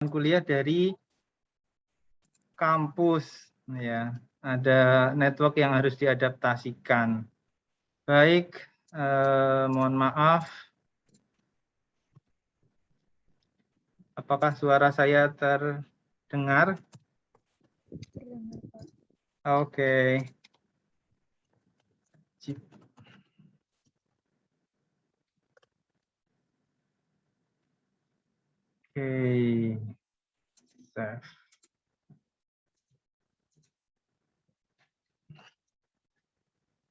kuliah dari kampus, ya. Ada network yang harus diadaptasikan. Baik, mohon maaf. Apakah suara saya terdengar? Oke. Oke. Save.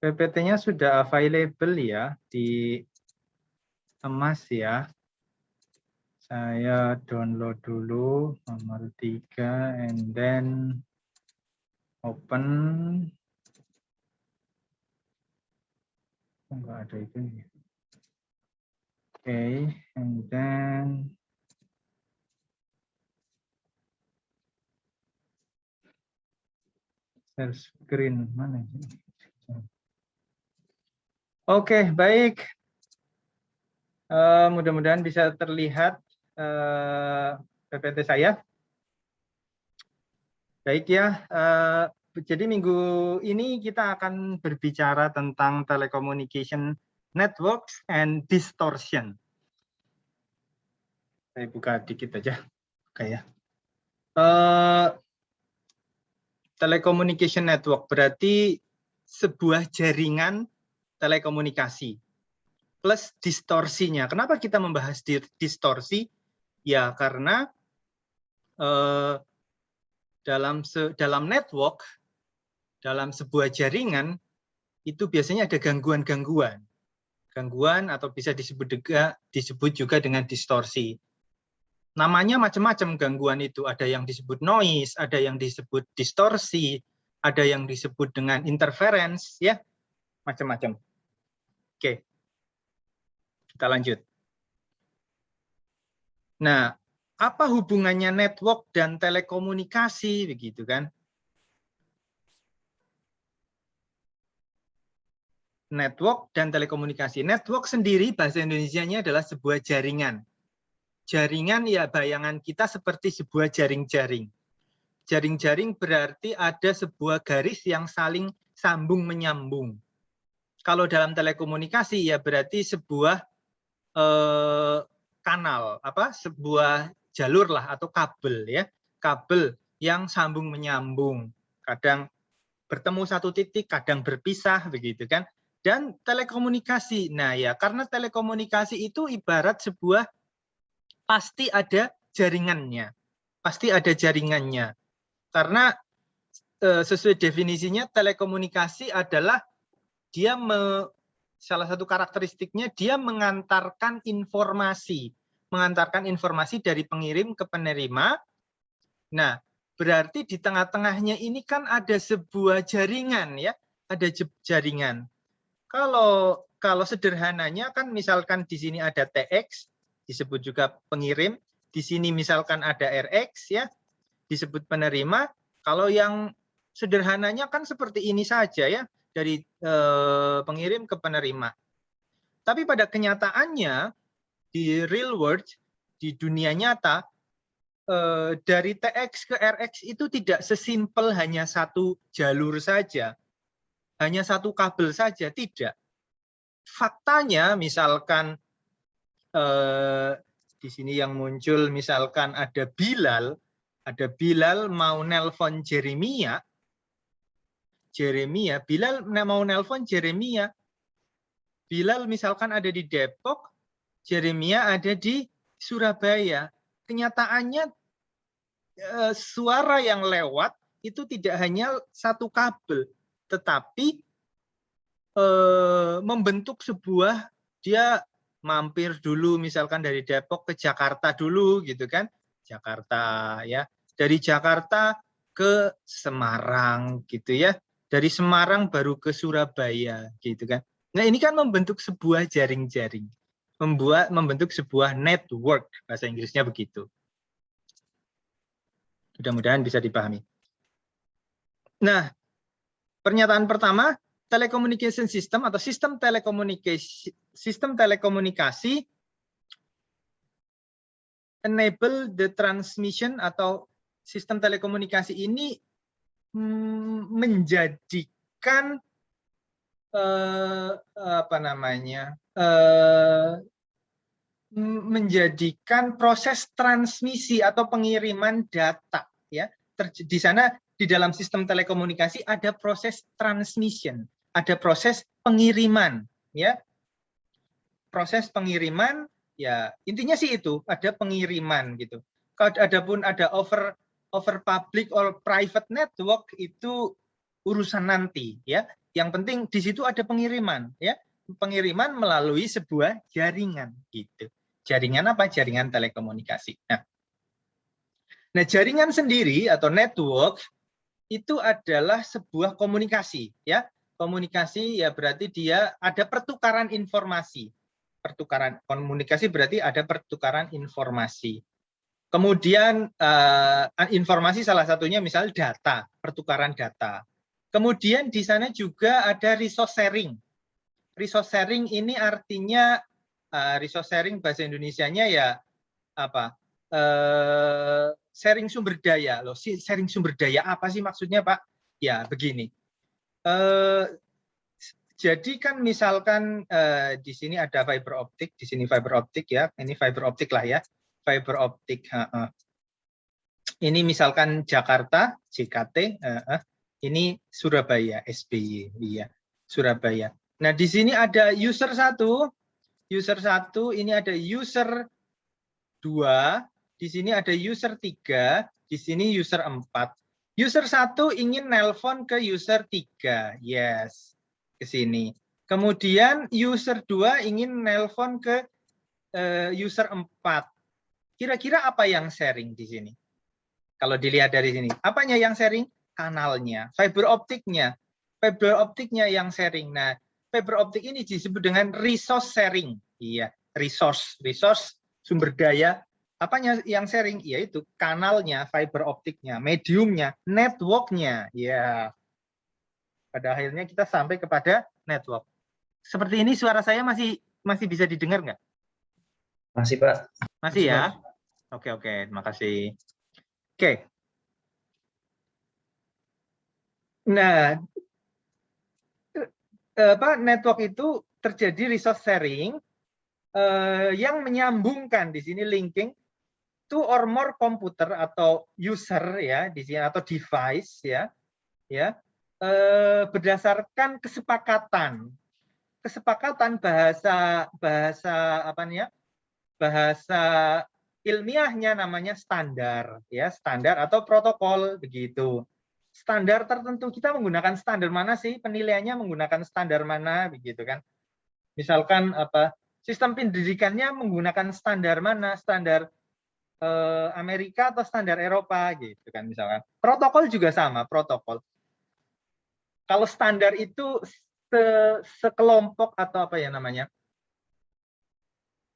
PPT-nya sudah available ya di Emas ya. Saya download dulu nomor 3 and then open. Enggak ada itu ya. Oke, and then share screen mana ini? Oke, baik. Mudah-mudahan bisa terlihat PPT saya. Baik ya. Jadi minggu ini kita akan berbicara tentang telecommunication networks and distortion. Saya buka dikit aja, kayak. Telecommunication network berarti sebuah jaringan telekomunikasi plus distorsinya. Kenapa kita membahas distorsi? Ya karena dalam network, dalam sebuah jaringan itu biasanya ada gangguan-gangguan. Gangguan atau bisa disebut juga dengan distorsi. Namanya macam-macam gangguan itu. Ada yang disebut noise, ada yang disebut distorsi, ada yang disebut dengan interference, ya, macam-macam. Oke, kita lanjut. Nah, apa hubungannya network dan telekomunikasi, begitu kan? Network dan telekomunikasi. Network sendiri bahasa Indonesianya adalah sebuah jaringan. Jaringan ya bayangan kita seperti sebuah jaring-jaring. Jaring-jaring berarti ada sebuah garis yang saling sambung menyambung. Kalau dalam telekomunikasi ya berarti sebuah kanal, sebuah jalur lah atau kabel ya, kabel yang sambung menyambung. Kadang bertemu satu titik, kadang berpisah begitu kan. Dan telekomunikasi, nah ya karena telekomunikasi itu ibarat sebuah pasti ada jaringannya, pasti ada jaringannya. Karena sesuai definisinya telekomunikasi adalah dia salah satu karakteristiknya dia mengantarkan informasi dari pengirim ke penerima. Nah, berarti di tengah-tengahnya ini kan ada sebuah jaringan ya, ada jaringan. Kalau sederhananya kan misalkan di sini ada TX disebut juga pengirim, di sini misalkan ada RX ya, disebut penerima. Kalau yang sederhananya kan seperti ini saja ya, dari pengirim ke penerima. Tapi pada kenyataannya di real world, di dunia nyata, dari TX ke RX itu tidak sesimpel hanya satu jalur saja, hanya satu kabel saja, tidak. Faktanya misalkan di sini yang muncul misalkan ada Bilal mau nelpon Jeremia, Bilal mau nelpon Jeremia. Bilal misalkan ada di Depok, Jeremia ada di Surabaya. Kenyataannya suara yang lewat itu tidak hanya satu kabel, tetapi membentuk sebuah, dia mampir dulu misalkan dari Depok ke Jakarta dulu gitu kan, Jakarta ya, dari Jakarta ke Semarang gitu ya, dari Semarang baru ke Surabaya gitu kan. Nah ini kan membentuk sebuah jaring-jaring, membentuk sebuah network, bahasa Inggrisnya begitu. Mudah-mudahan bisa dipahami. Nah, pernyataan pertama, telecommunication system atau sistem telekomunikasi enable the transmission atau sistem telekomunikasi ini menjadikan menjadikan proses transmisi atau pengiriman data, ya. Di sana di dalam sistem telekomunikasi ada proses transmission, ada proses pengiriman, ya. Proses pengiriman, ya intinya sih itu, ada pengiriman gitu. Kalau adapun ada over public or private network itu urusan nanti, ya. Yang penting di situ ada pengiriman, ya. Pengiriman melalui sebuah jaringan gitu. Jaringan apa? Jaringan telekomunikasi. Nah, jaringan sendiri atau network itu adalah sebuah komunikasi, ya. Komunikasi ya berarti dia ada pertukaran informasi. Pertukaran komunikasi berarti ada pertukaran informasi. Kemudian informasi salah satunya misal data, pertukaran data. Kemudian di sana juga ada resource sharing. Resource sharing ini artinya resource sharing bahasa Indonesianya ya apa? Sharing sumber daya. Loh, sharing sumber daya apa sih maksudnya, Pak? Ya, begini. Jadi kan misalkan di sini ada fiber optik, di sini fiber optik ya. Ini fiber optik lah ya. Fiber optik. Ini misalkan Jakarta, JKT, ini Surabaya, SBY, iya, Surabaya. Nah, di sini ada user 1, ini ada user 2, di sini ada user 3, di sini user 4. User 1 ingin nelpon ke user 3, yes, ke sini. Kemudian user 2 ingin nelpon ke user 4. Kira-kira apa yang sharing di sini? Kalau dilihat dari sini, apanya yang sharing? Kanalnya, fiber optiknya. Fiber optiknya yang sharing. Nah, fiber optik ini disebut dengan resource sharing. Iya, resource sumber daya. Apanya yang sharing? Yaitu kanalnya, fiber optiknya, mediumnya, networknya. Ya, pada akhirnya kita sampai kepada network. Seperti ini suara saya masih bisa didengar nggak? Masih, Pak. Masih ya? Oke, terima kasih. Oke. Nah, network itu terjadi resource sharing yang menyambungkan di sini linking two or more komputer atau user ya di sini atau device ya berdasarkan kesepakatan bahasa apa nih ya, bahasa ilmiahnya namanya standar ya, standar atau protokol begitu. Standar tertentu kita menggunakan standar mana sih, penilaiannya menggunakan standar mana begitu kan. Misalkan apa, sistem pendidikannya menggunakan standar mana, standar Amerika atau standar Eropa gitu kan misalkan. Protokol juga sama, protokol. Kalau standar itu sekelompok atau apa ya namanya,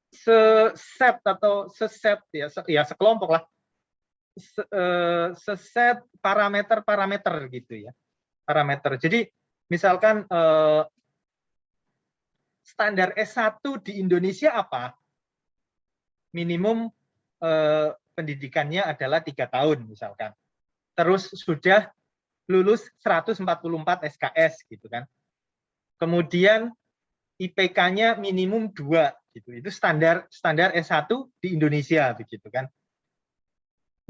seset atau seset ya, sekelompok lah, seset parameter gitu ya, parameter. Jadi misalkan standar S1 di Indonesia apa? Minimum pendidikannya adalah 3 tahun misalkan. Terus sudah lulus 144 SKS gitu kan. Kemudian IPK-nya minimum 2 gitu. Itu standar S1 di Indonesia begitu kan.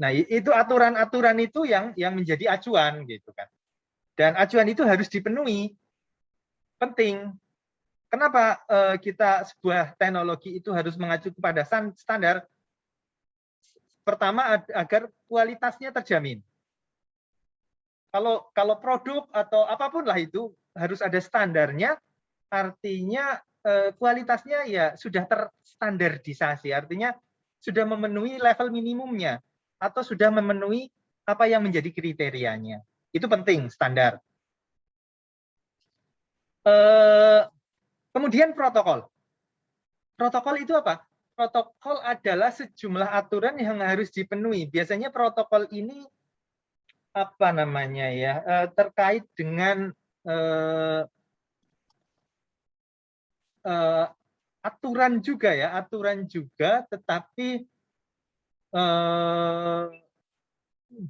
Nah, itu aturan-aturan itu yang menjadi acuan gitu kan. Dan acuan itu harus dipenuhi. Penting. Kenapa kita sebuah teknologi itu harus mengacu kepada standar? Pertama, agar kualitasnya terjamin. Kalau produk atau apapun lah itu harus ada standarnya, artinya kualitasnya ya sudah terstandardisasi, artinya sudah memenuhi level minimumnya atau sudah memenuhi apa yang menjadi kriterianya. Itu penting, standar. Kemudian protokol. Protokol itu apa? Protokol adalah sejumlah aturan yang harus dipenuhi. Biasanya protokol ini apa namanya ya, terkait dengan aturan juga ya, aturan juga, tetapi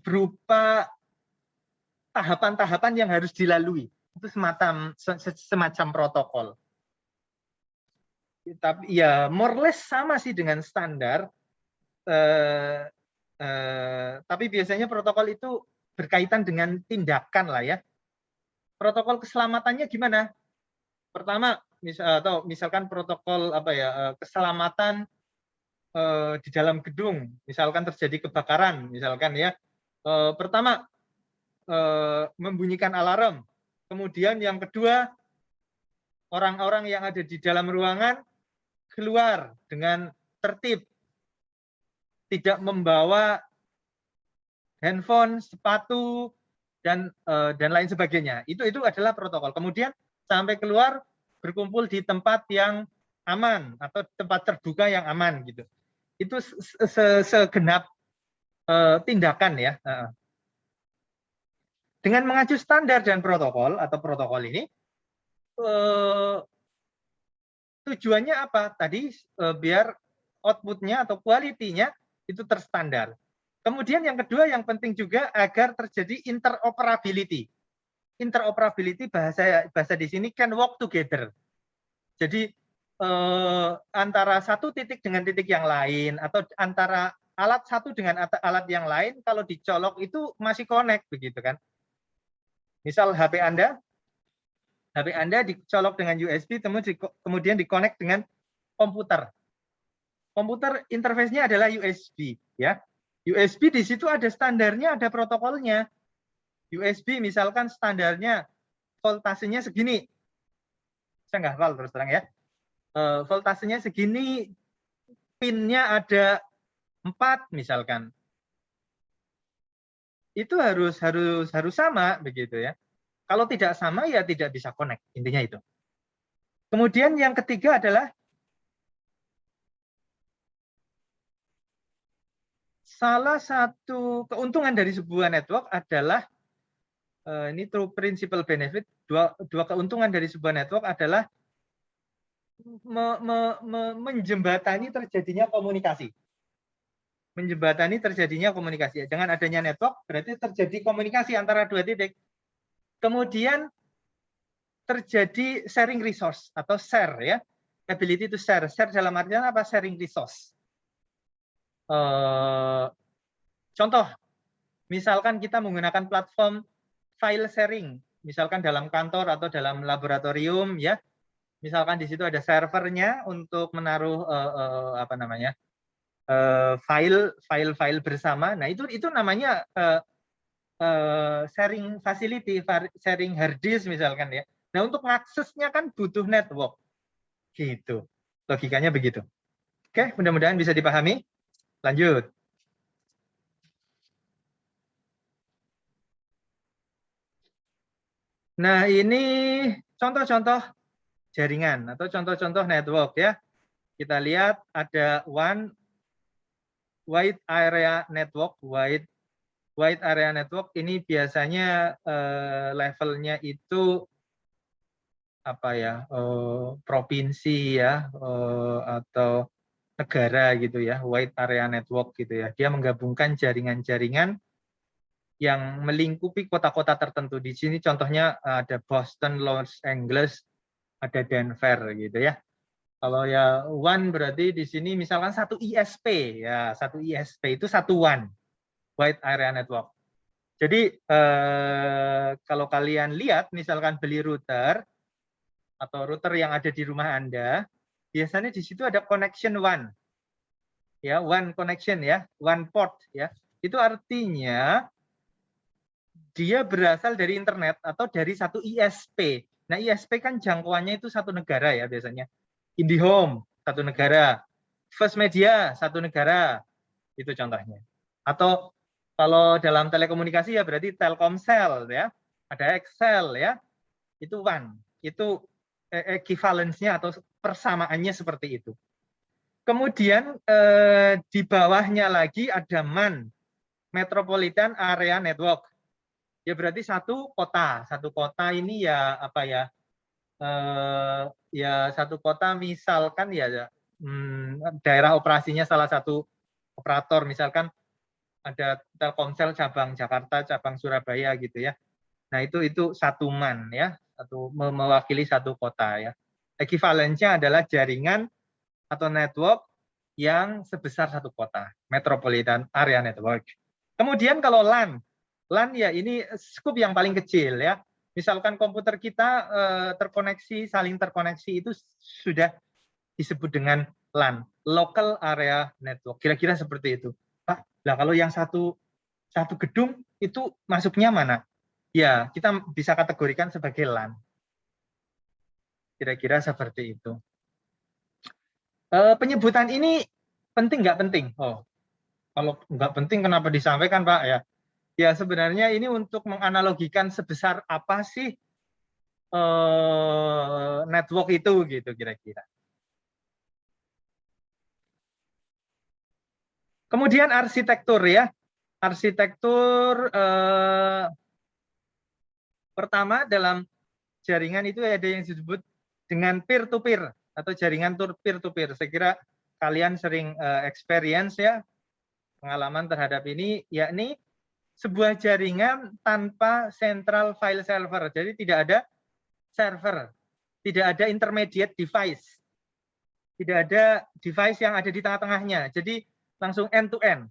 berupa tahapan-tahapan yang harus dilalui. Itu semacam protokol. Tapi ya more or less sama sih dengan standar. Tapi biasanya protokol itu berkaitan dengan tindakan lah ya. Protokol keselamatannya gimana? Pertama, misalkan protokol keselamatan di dalam gedung, misalkan terjadi kebakaran, misalkan ya. Pertama, membunyikan alarm. Kemudian yang kedua, orang-orang yang ada di dalam ruangan keluar dengan tertib, tidak membawa handphone, sepatu, dan lain sebagainya. Itu adalah protokol. Kemudian sampai keluar berkumpul di tempat yang aman atau tempat terbuka yang aman gitu. Itu segenap tindakan ya. Dengan mengacu standar dan protokol atau protokol ini, tujuannya apa? Tadi biar outputnya atau kualitinya itu terstandar. Kemudian yang kedua yang penting juga agar terjadi interoperability. Interoperability bahasa di sini can work together. Jadi antara satu titik dengan titik yang lain atau antara alat satu dengan alat yang lain kalau dicolok itu masih connect begitu kan. Misal HP Anda dicolok dengan USB, kemudian di-connect dengan komputer. Komputer interface-nya adalah USB, ya. USB di situ ada standarnya, ada protokolnya. USB misalkan standarnya voltasenya segini. Saya nggak hafal terus terang ya. Voltasenya segini, pin-nya ada 4 misalkan. Itu harus sama begitu ya. Kalau tidak sama ya tidak bisa connect, intinya itu. Kemudian yang ketiga adalah salah satu keuntungan dari sebuah network adalah ini true principal benefit. Dua keuntungan dari sebuah network adalah menjembatani terjadinya komunikasi. Menjembatani terjadinya komunikasi. Dengan adanya network berarti terjadi komunikasi antara dua titik. Kemudian terjadi sharing resource atau share ya. Ability to share. Share dalam artian apa? Sharing resource. Contoh, misalkan kita menggunakan platform file sharing, misalkan dalam kantor atau dalam laboratorium ya. Misalkan di situ ada servernya untuk menaruh file bersama. Nah, itu namanya sharing facility, sharing hard disk misalkan ya. Nah, untuk aksesnya kan butuh network. Gitu. Logikanya begitu. Oke, mudah-mudahan bisa dipahami. Lanjut. Nah, ini contoh-contoh jaringan atau contoh-contoh network ya. Kita lihat ada one wide area network. Wide area network ini biasanya levelnya itu apa ya, provinsi ya, atau negara gitu ya, wide area network gitu ya. Dia menggabungkan jaringan-jaringan yang melingkupi kota-kota tertentu. Di sini contohnya ada Boston, Los Angeles, ada Denver gitu ya. Kalau ya one berarti di sini misalkan satu ISP ya, satu ISP itu satu one, wide area network. Jadi kalau kalian lihat misalkan beli router atau router yang ada di rumah Anda, biasanya di situ ada connection one. Ya, one connection ya, one port ya. Itu artinya dia berasal dari internet atau dari satu ISP. Nah, ISP kan jangkauannya itu satu negara ya biasanya. IndiHome satu negara, First Media satu negara, itu contohnya. Atau kalau dalam telekomunikasi ya berarti Telkomsel ya, ada Excel ya, itu one, itu equivalence-nya atau persamaannya seperti itu. Kemudian di bawahnya lagi ada MAN, Metropolitan Area Network. Ya berarti satu kota ini ya apa ya? Ya satu kota misalkan ya daerah operasinya salah satu operator, misalkan ada Telkomsel cabang Jakarta, cabang Surabaya gitu ya. Nah, itu satu MAN ya, mewakili satu kota ya. Ekivalensinya adalah jaringan atau network yang sebesar satu kota, Metropolitan Area Network. Kemudian kalau LAN ya ini skup yang paling kecil ya. Misalkan komputer kita terkoneksi, saling terkoneksi itu sudah disebut dengan LAN, Local Area Network. Kira-kira seperti itu. Pak, nah kalau yang satu gedung itu masuknya mana? Ya, kita bisa kategorikan sebagai LAN. Kira-kira seperti itu. Penyebutan ini penting nggak penting? Oh, kalau nggak penting kenapa disampaikan Pak ya? Ya sebenarnya ini untuk menganalogikan sebesar apa sih network itu gitu kira-kira. Kemudian arsitektur ya, arsitektur pertama dalam jaringan itu ada yang disebut dengan peer-to-peer atau jaringan peer-to-peer. Saya kira kalian sering experience ya, pengalaman terhadap ini, yakni sebuah jaringan tanpa central file server. Jadi tidak ada server, tidak ada intermediate device, tidak ada device yang ada di tengah-tengahnya. Jadi langsung end-to-end,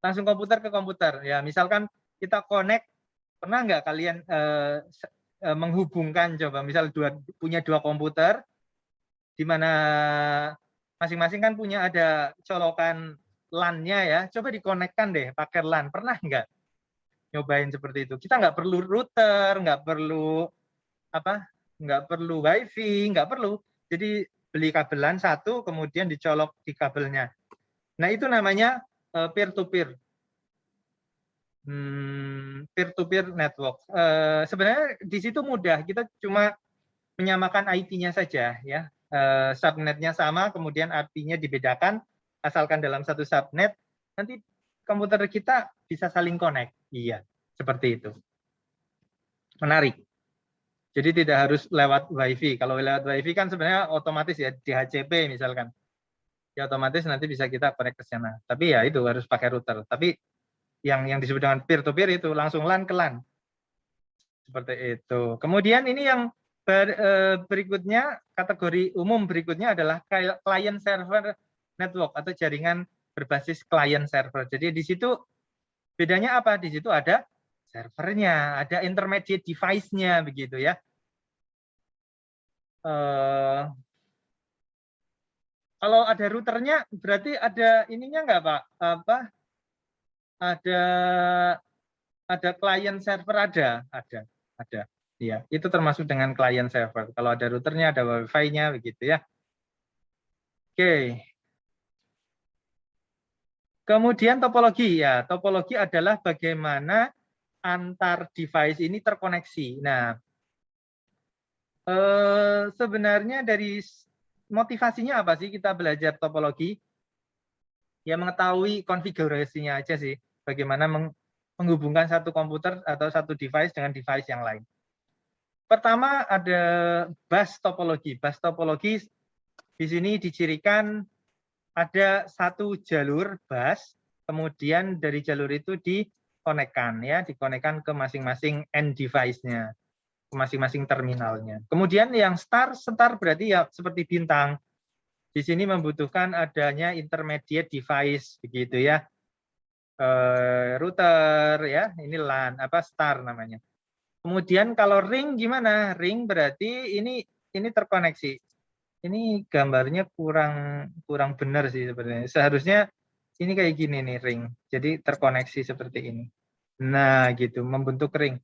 langsung komputer ke komputer. Ya, misalkan kita connect, pernah nggak kalian menghubungkan, coba misal punya dua komputer, di mana masing-masing kan punya ada colokan LAN-nya ya, coba dikonekkan deh pakai LAN, pernah nggak nyobain seperti itu? Kita nggak perlu router, nggak perlu wifi, nggak perlu. Jadi beli kabel LAN satu, kemudian dicolok di kabelnya. Nah itu namanya peer-to-peer. Peer-to-peer network. Sebenarnya di situ mudah, kita cuma menyamakan IP-nya saja ya. Subnetnya sama, kemudian IP-nya dibedakan, asalkan dalam satu subnet, nanti komputer kita bisa saling connect. Iya, seperti itu. Menarik. Jadi tidak harus lewat WiFi. Kalau lewat WiFi kan sebenarnya otomatis ya, DHCP misalkan. Ya otomatis nanti bisa kita connect ke sana. Tapi ya itu harus pakai router. Tapi yang disebut dengan peer-to-peer itu langsung LAN ke LAN. Seperti itu. Kemudian ini yang berikutnya, kategori umum berikutnya adalah client server network atau jaringan berbasis client server. Jadi di situ bedanya apa? Di situ ada servernya, ada intermediate device-nya begitu ya. Kalau ada routernya berarti ada ininya nggak Pak? Ada client server, ada. Ya, itu termasuk dengan client server. Kalau ada routernya, ada wifi-nya begitu ya. Oke. Kemudian topologi ya. Topologi adalah bagaimana antar device ini terkoneksi. Nah, sebenarnya dari motivasinya apa sih kita belajar topologi? Ya mengetahui konfigurasinya aja sih. Bagaimana menghubungkan satu komputer atau satu device dengan device yang lain. Pertama ada bus topologi. Bus topologi di sini dicirikan ada satu jalur bus, kemudian dari jalur itu dikonekkan ya, dikonekkan ke masing-masing end device-nya, ke masing-masing terminalnya. Kemudian yang star berarti ya seperti bintang. Di sini membutuhkan adanya intermediate device begitu ya. Router ya, ini LAN star namanya. Kemudian kalau ring gimana? Ring berarti ini terkoneksi. Ini gambarnya kurang benar sih sebenarnya. Seharusnya ini kayak gini nih ring. Jadi terkoneksi seperti ini. Nah, gitu, membentuk ring.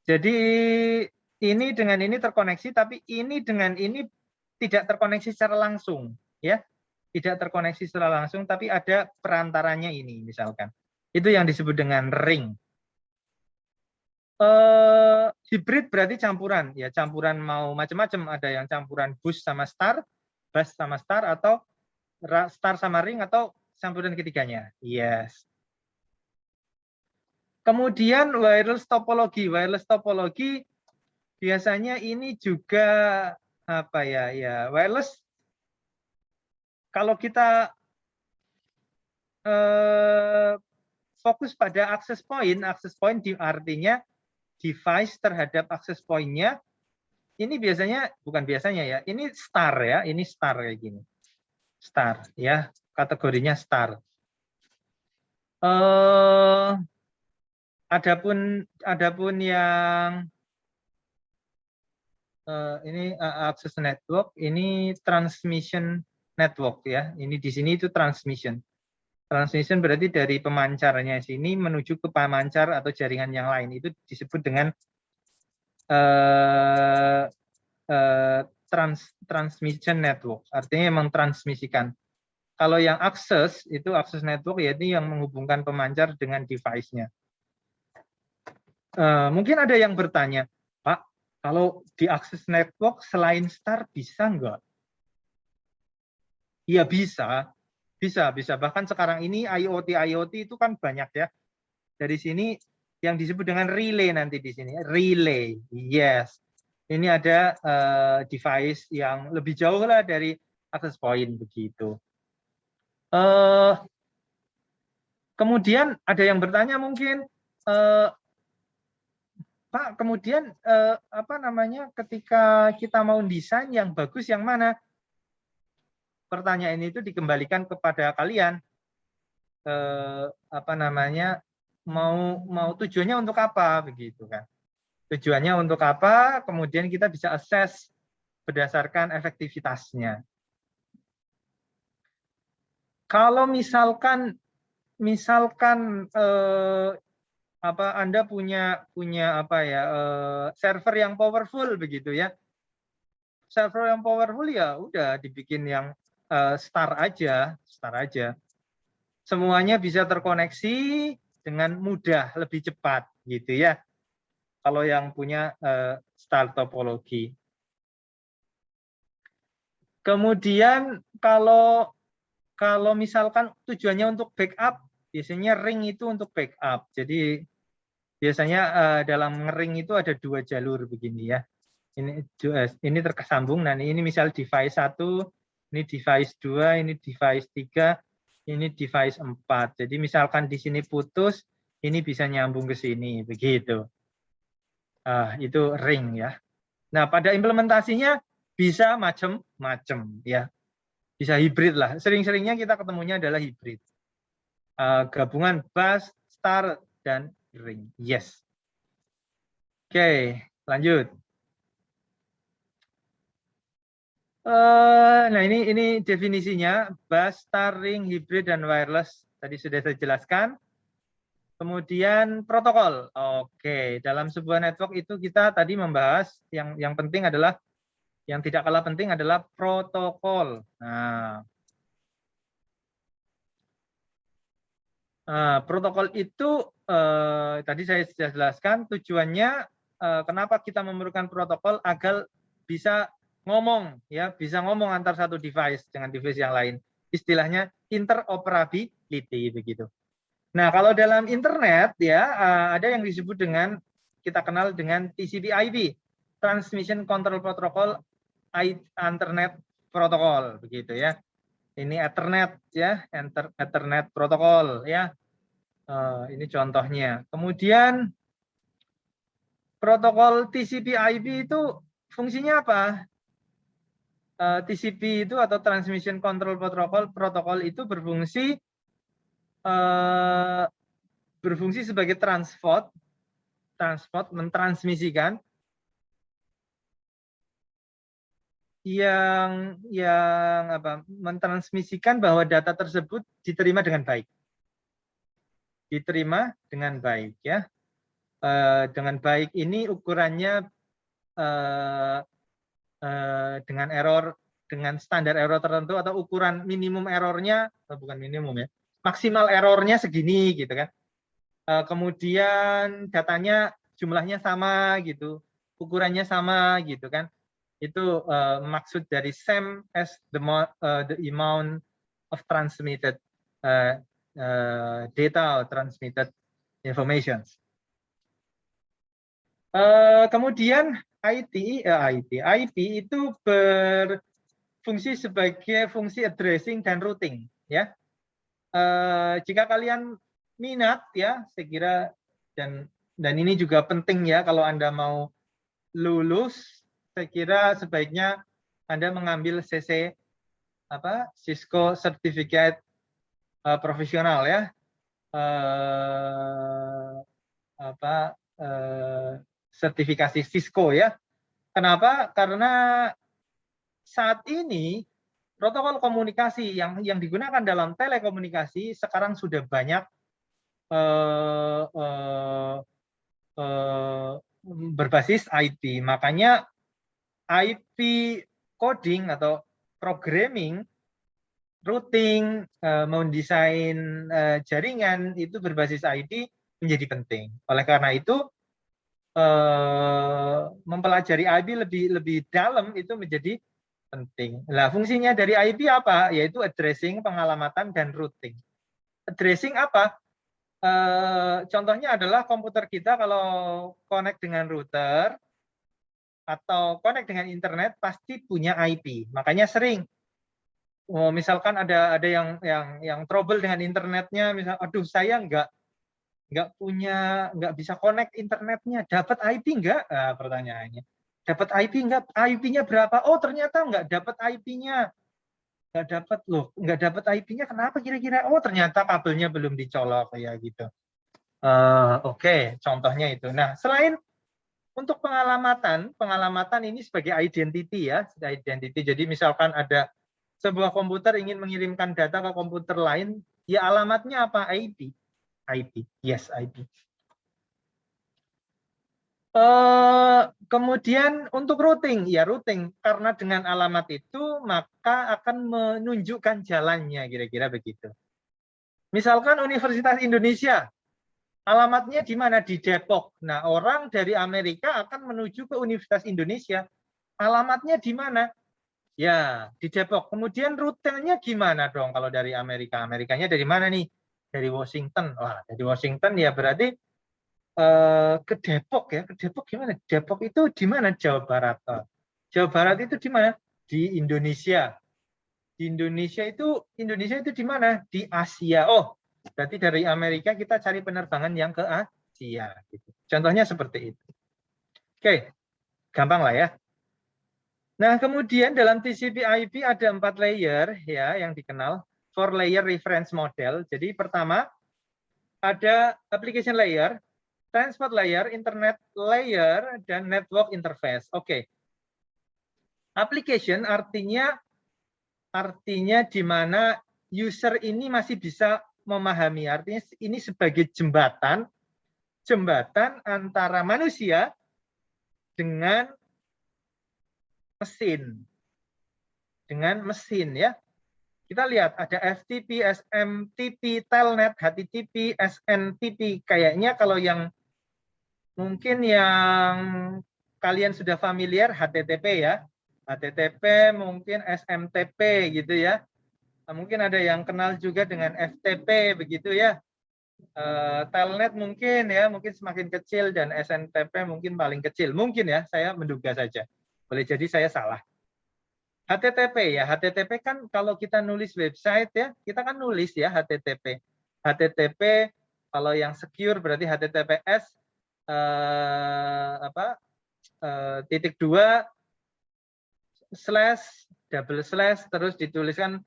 Jadi ini dengan ini terkoneksi, tapi ini dengan ini tidak terkoneksi secara langsung, ya. Tidak terkoneksi secara langsung, tapi ada perantaranya ini misalkan. Itu yang disebut dengan ring. Hybrid berarti campuran, ya campuran mau macam-macam, ada yang campuran bus sama star, atau star sama ring, atau campuran ketiganya. Yes. Kemudian wireless topologi biasanya ini juga apa ya wireless. Kalau kita fokus pada access point artinya device terhadap access point-nya. Ini biasanya, bukan biasanya ya, ini star ya, ini star kayak gini. Star ya, kategorinya star. Adapun yang ini access network, ini transmission network ya. Ini di sini itu transmission. Transmission berarti dari pemancarnya sini menuju ke pemancar atau jaringan yang lain. Itu disebut dengan transmission network. Artinya memang transmisikan. Kalau yang akses, itu akses network yaitu yang menghubungkan pemancar dengan device-nya. Mungkin ada yang bertanya, Pak, kalau di akses network selain star bisa nggak? Iya bisa. Bisa. Bahkan sekarang ini IoT itu kan banyak ya. Dari sini yang disebut dengan relay nanti di sini. Relay, yes. Ini ada device yang lebih jauh lah dari access point begitu. Kemudian ada yang bertanya mungkin, Pak, kemudian apa namanya ketika kita mau desain yang bagus yang mana? Pertanyaan itu dikembalikan kepada kalian. Apa namanya mau tujuannya untuk apa begitu kan? Tujuannya untuk apa? Kemudian kita bisa assess berdasarkan efektivitasnya. Kalau misalkan apa Anda punya apa ya server yang powerful begitu ya. Server yang powerful ya udah dibikin yang star aja. Semuanya bisa terkoneksi dengan mudah, lebih cepat gitu ya. Kalau yang punya star topologi. Kemudian kalau misalkan tujuannya untuk backup, biasanya ring itu untuk backup. Jadi biasanya dalam ring itu ada 2 jalur begini ya. Ini tersambung. Nah, ini misal device 1, ini device 2, ini device 3, ini device 4. Jadi misalkan di sini putus, ini bisa nyambung ke sini begitu. Itu ring ya. Nah, pada implementasinya bisa macam-macam ya. Bisa hibrid lah. Sering-seringnya kita ketemunya adalah hibrid. Gabungan bus, star, dan ring. Yes. Oke, lanjut. Nah, ini definisinya. Bus, star, ring, hibrid, dan wireless. Tadi sudah saya jelaskan. Kemudian protokol. Oke, dalam sebuah network itu kita tadi membahas yang penting adalah, yang tidak kalah penting adalah protokol. Nah, protokol itu tadi saya sudah jelaskan tujuannya kenapa kita memerlukan protokol agar bisa ngomong ya, bisa ngomong antar satu device dengan device yang lain. Istilahnya interoperability begitu. Nah, kalau dalam internet ya ada yang disebut dengan kita kenal dengan TCP/IP, Transmission Control Protocol, Internet Protocol begitu ya. Ini Ethernet ya, Ethernet protokol ya. Ini contohnya. Kemudian protokol TCP/IP itu fungsinya apa? TCP itu atau Transmission Control Protocol itu berfungsi sebagai transport mentransmisikan mentransmisikan bahwa data tersebut diterima dengan baik. Ya. Dengan baik ini ukurannya dengan standar error tertentu atau ukuran minimum errornya, bukan minimum ya, maksimal errornya segini gitu kan. Kemudian datanya jumlahnya sama gitu, ukurannya sama gitu kan. Itu maksud dari same as the amount of transmitted data or transmitted information. Kemudian IP itu berfungsi sebagai fungsi addressing dan routing ya. Jika kalian minat ya, saya kira dan ini juga penting ya kalau Anda mau lulus, saya kira sebaiknya Anda mengambil Cisco Certificate profesional ya. Sertifikasi Cisco ya. Kenapa? Karena saat ini protokol komunikasi yang digunakan dalam telekomunikasi sekarang sudah banyak berbasis IP. Makanya IP coding atau programming, routing, mendesain jaringan itu berbasis IP menjadi penting. Oleh karena itu mempelajari IP lebih dalam itu menjadi penting. Nah, fungsinya dari IP apa? Yaitu addressing, pengalamatan, dan routing. Addressing apa? Contohnya adalah komputer kita kalau connect dengan router atau connect dengan internet pasti punya IP. Makanya sering misalkan ada yang trouble dengan internetnya, misal aduh saya nggak bisa connect internetnya, dapat IP nggak? Nah, pertanyaannya. Dapat IP nggak? IP-nya berapa? Oh, ternyata nggak dapat IP-nya. Nggak dapat IP-nya kenapa kira-kira? Oh, ternyata kabelnya belum dicolok ya gitu. Oke, contohnya itu. Nah, selain untuk pengalamatan ini sebagai identity ya, identity. Jadi misalkan ada sebuah komputer ingin mengirimkan data ke komputer lain, ya alamatnya apa? IP. Yes, IP. Kemudian untuk routing, ya routing. Karena dengan alamat itu, maka akan menunjukkan jalannya, kira-kira begitu. Misalkan Universitas Indonesia, alamatnya di mana? Di Depok. Nah, orang dari Amerika akan menuju ke Universitas Indonesia. Alamatnya di mana? Ya, di Depok. Kemudian rutenya gimana dong kalau dari Amerika? Amerikanya dari mana nih? Dari Washington. Wah, dari Washington ya berarti ke Depok ya. Ke Depok gimana? Depok itu di mana? Jawa Barat. Jawa Barat itu di mana? Di Indonesia. Di Indonesia itu di mana? Di Asia. Oh, berarti dari Amerika kita cari penerbangan yang ke Asia. Gitu. Contohnya seperti itu. Oke, gampang lah ya. Nah, kemudian dalam TCP/IP ada 4 layer ya yang dikenal, 4 layer reference model. Jadi pertama ada application layer, transport layer, internet layer, dan network interface. Oke. Application artinya di mana user ini masih bisa memahami. Artinya ini sebagai jembatan antara manusia dengan mesin ya. Kita lihat ada FTP, SMTP, Telnet, HTTP, SNTP. Kayaknya kalau yang mungkin yang kalian sudah familiar HTTP ya. HTTP mungkin SMTP gitu ya. Mungkin ada yang kenal juga dengan FTP begitu ya. Telnet mungkin semakin kecil dan SNTP mungkin paling kecil. Mungkin ya, saya menduga saja. Boleh jadi saya salah. HTTP ya, HTTP kan kalau kita nulis website ya, kita kan nulis ya HTTP. HTTP kalau yang secure berarti HTTPS //// terus dituliskan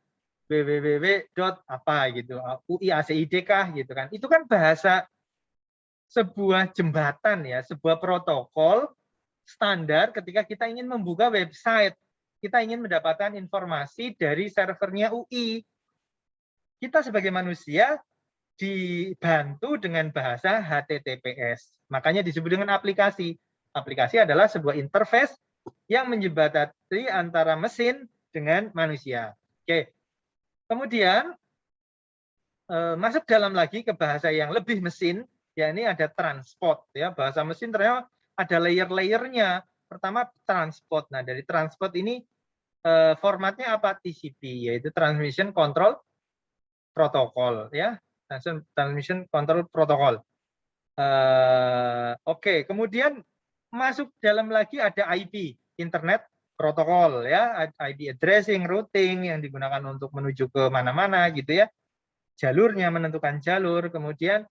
www. apa gitu, UIACID kah gitu kan. Itu kan bahasa sebuah jembatan ya, sebuah protokol standar ketika kita ingin membuka website. Kita ingin mendapatkan informasi dari servernya UI. Kita sebagai manusia dibantu dengan bahasa HTTPS. Makanya disebut dengan aplikasi. Aplikasi adalah sebuah interface yang menjembatani antara mesin dengan manusia. Oke. Kemudian masuk dalam lagi ke bahasa yang lebih mesin, ya ini ada transport ya. Bahasa mesin ternyata ada layer-layernya. Pertama transport. Nah, dari transport ini formatnya apa? TCP, yaitu Transmission Control Protocol ya. Transmission Control Protocol. Oke, kemudian masuk dalam lagi ada IP, Internet Protocol ya, IP addressing, routing yang digunakan untuk menuju ke mana-mana gitu ya. jalurnya, menentukan jalur. Kemudian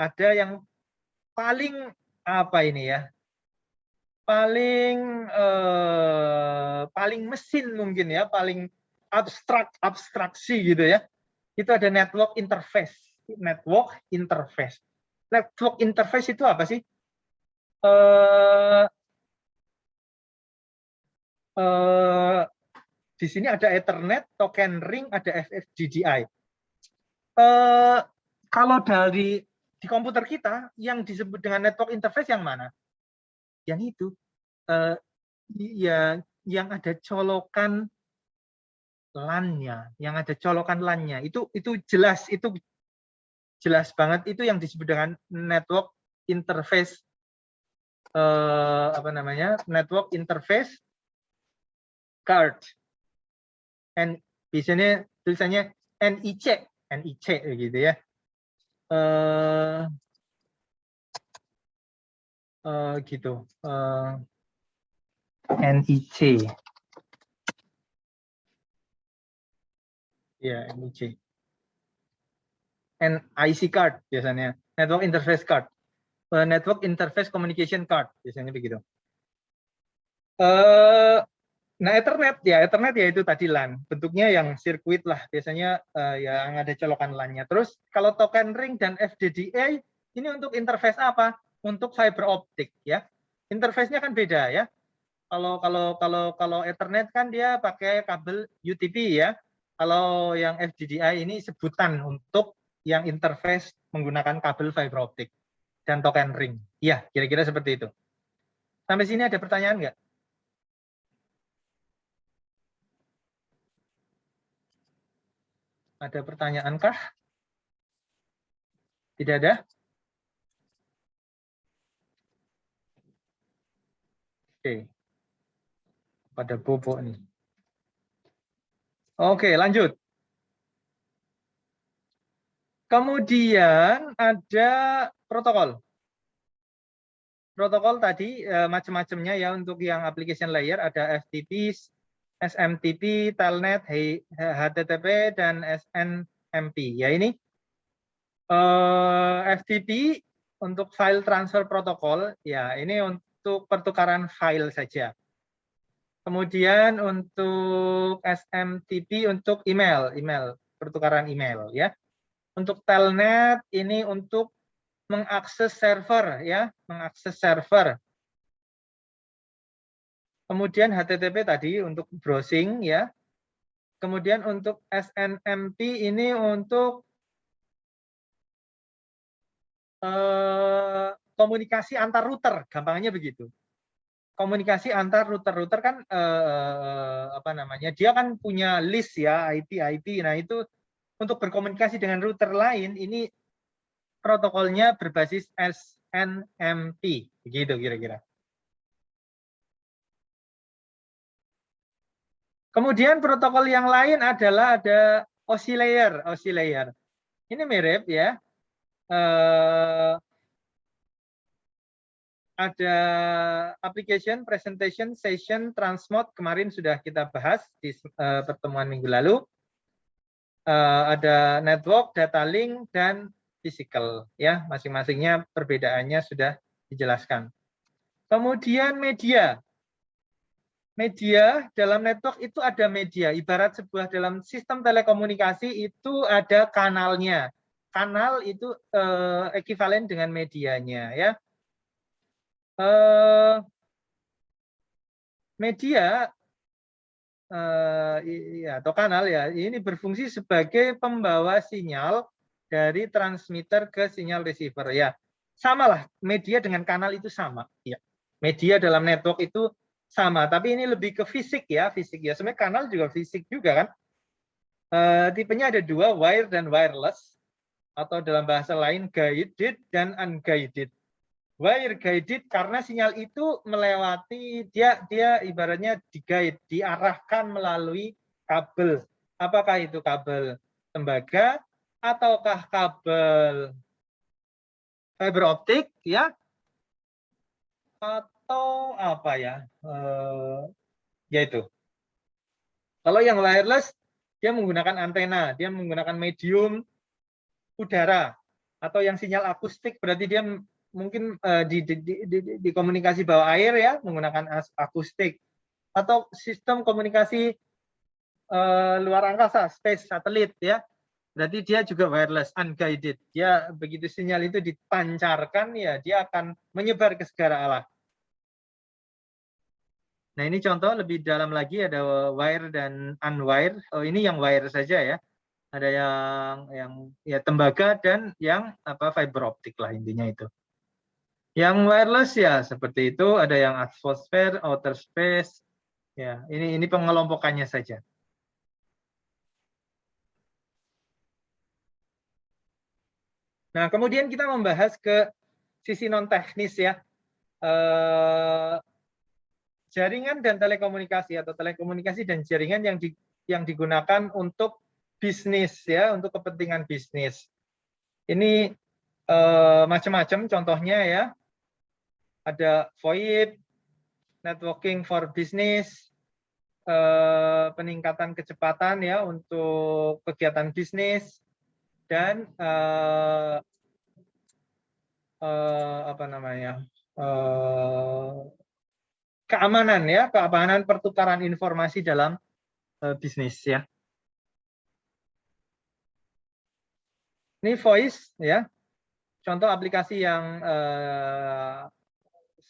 ada yang paling apa ini ya? Paling mesin mungkin ya, paling abstraksi gitu ya. Itu ada network interface. Network interface. Network interface itu apa sih? Di sini ada Ethernet, token ring, ada FFDDI. Kalau di komputer kita yang disebut dengan network interface yang mana? Yang itu, yang ada colokan LAN-nya, itu jelas banget, itu yang disebut dengan network interface, network interface card. Biasanya tulisannya NIC gitu ya. Gitu. NIC. Ya, NIC. NIC card biasanya. Network interface card. Network interface communication card biasanya begitu. Nah, Ethernet ya itu tadi LAN, bentuknya yang sirkuit lah, biasanya yang ada colokan LAN-nya. Terus kalau token ring dan FDDI ini untuk interface apa? Untuk fiber optik ya. Interface-nya kan beda ya. Kalau Ethernet kan dia pakai kabel UTP ya. Kalau yang FDDI ini sebutan untuk yang interface menggunakan kabel fiber optik dan token ring. Ya, kira-kira seperti itu. Sampai sini ada pertanyaan nggak? Ada pertanyaan kah? Tidak ada? Oke. Pada bobo nih. Oke, lanjut. Kemudian ada protokol. Protokol tadi macam-macamnya ya, untuk yang application layer ada FTP, SMTP, Telnet, HTTP, dan SNMP. Ya ini FTP untuk file transfer protokol. Ya ini untuk pertukaran file saja. Kemudian untuk SMTP untuk email, pertukaran email ya. Untuk Telnet ini untuk mengakses server ya, mengakses server. Kemudian HTTP tadi untuk browsing ya. Kemudian untuk SNMP ini untuk komunikasi antar router, gampangnya begitu. Komunikasi antar router kan dia kan punya list ya, IP. Nah, itu untuk berkomunikasi dengan router lain ini protokolnya berbasis SNMP, begitu kira-kira. Kemudian protokol yang lain adalah ada OSI layer. Ini mirip ya. Ada application, presentation, session, transmode, kemarin sudah kita bahas di pertemuan minggu lalu. Ada network, data link, dan physical ya, masing-masingnya perbedaannya sudah dijelaskan. Kemudian media dalam network itu ada media, ibarat sebuah dalam sistem telekomunikasi itu ada kanalnya. Kanal itu ekivalen dengan medianya ya. Media atau kanal ya, ini berfungsi sebagai pembawa sinyal dari transmitter ke sinyal receiver ya. Samalah, media dengan kanal itu sama ya. Media dalam network itu sama, tapi ini lebih ke fisik ya. Sebenarnya kanal juga fisik juga kan. Tipenya ada dua, wire dan wireless, atau dalam bahasa lain guided dan unguided. Wire guided karena sinyal itu melewati dia ibaratnya diguide, diarahkan melalui kabel. Apakah itu kabel tembaga ataukah kabel fiber optik ya? Atau apa ya? Yaitu. Kalau yang wireless dia menggunakan antena, dia menggunakan medium udara atau yang sinyal akustik, berarti dia mungkin di komunikasi bawah air ya, menggunakan akustik, atau sistem komunikasi luar angkasa, space satelit ya, berarti dia juga wireless, unguided. Dia begitu sinyal itu dipancarkan ya, dia akan menyebar ke segala arah. Nah, ini contoh lebih dalam lagi, ada wire dan unwire. Oh, ini yang wire saja ya. Ada yang ya tembaga dan yang fiber optik lah intinya itu. Yang wireless ya seperti itu, ada yang atmosfer, outer space. Ya, ini pengelompokannya saja. Nah, kemudian kita membahas ke sisi non teknis ya. Jaringan dan telekomunikasi atau telekomunikasi dan jaringan yang digunakan untuk bisnis ya, untuk kepentingan bisnis. Ini macam-macam contohnya ya. Ada VoIP, networking for business, peningkatan kecepatan ya untuk kegiatan bisnis, dan keamanan ya, keamanan pertukaran informasi dalam bisnis ya. Ini voice ya, contoh aplikasi yang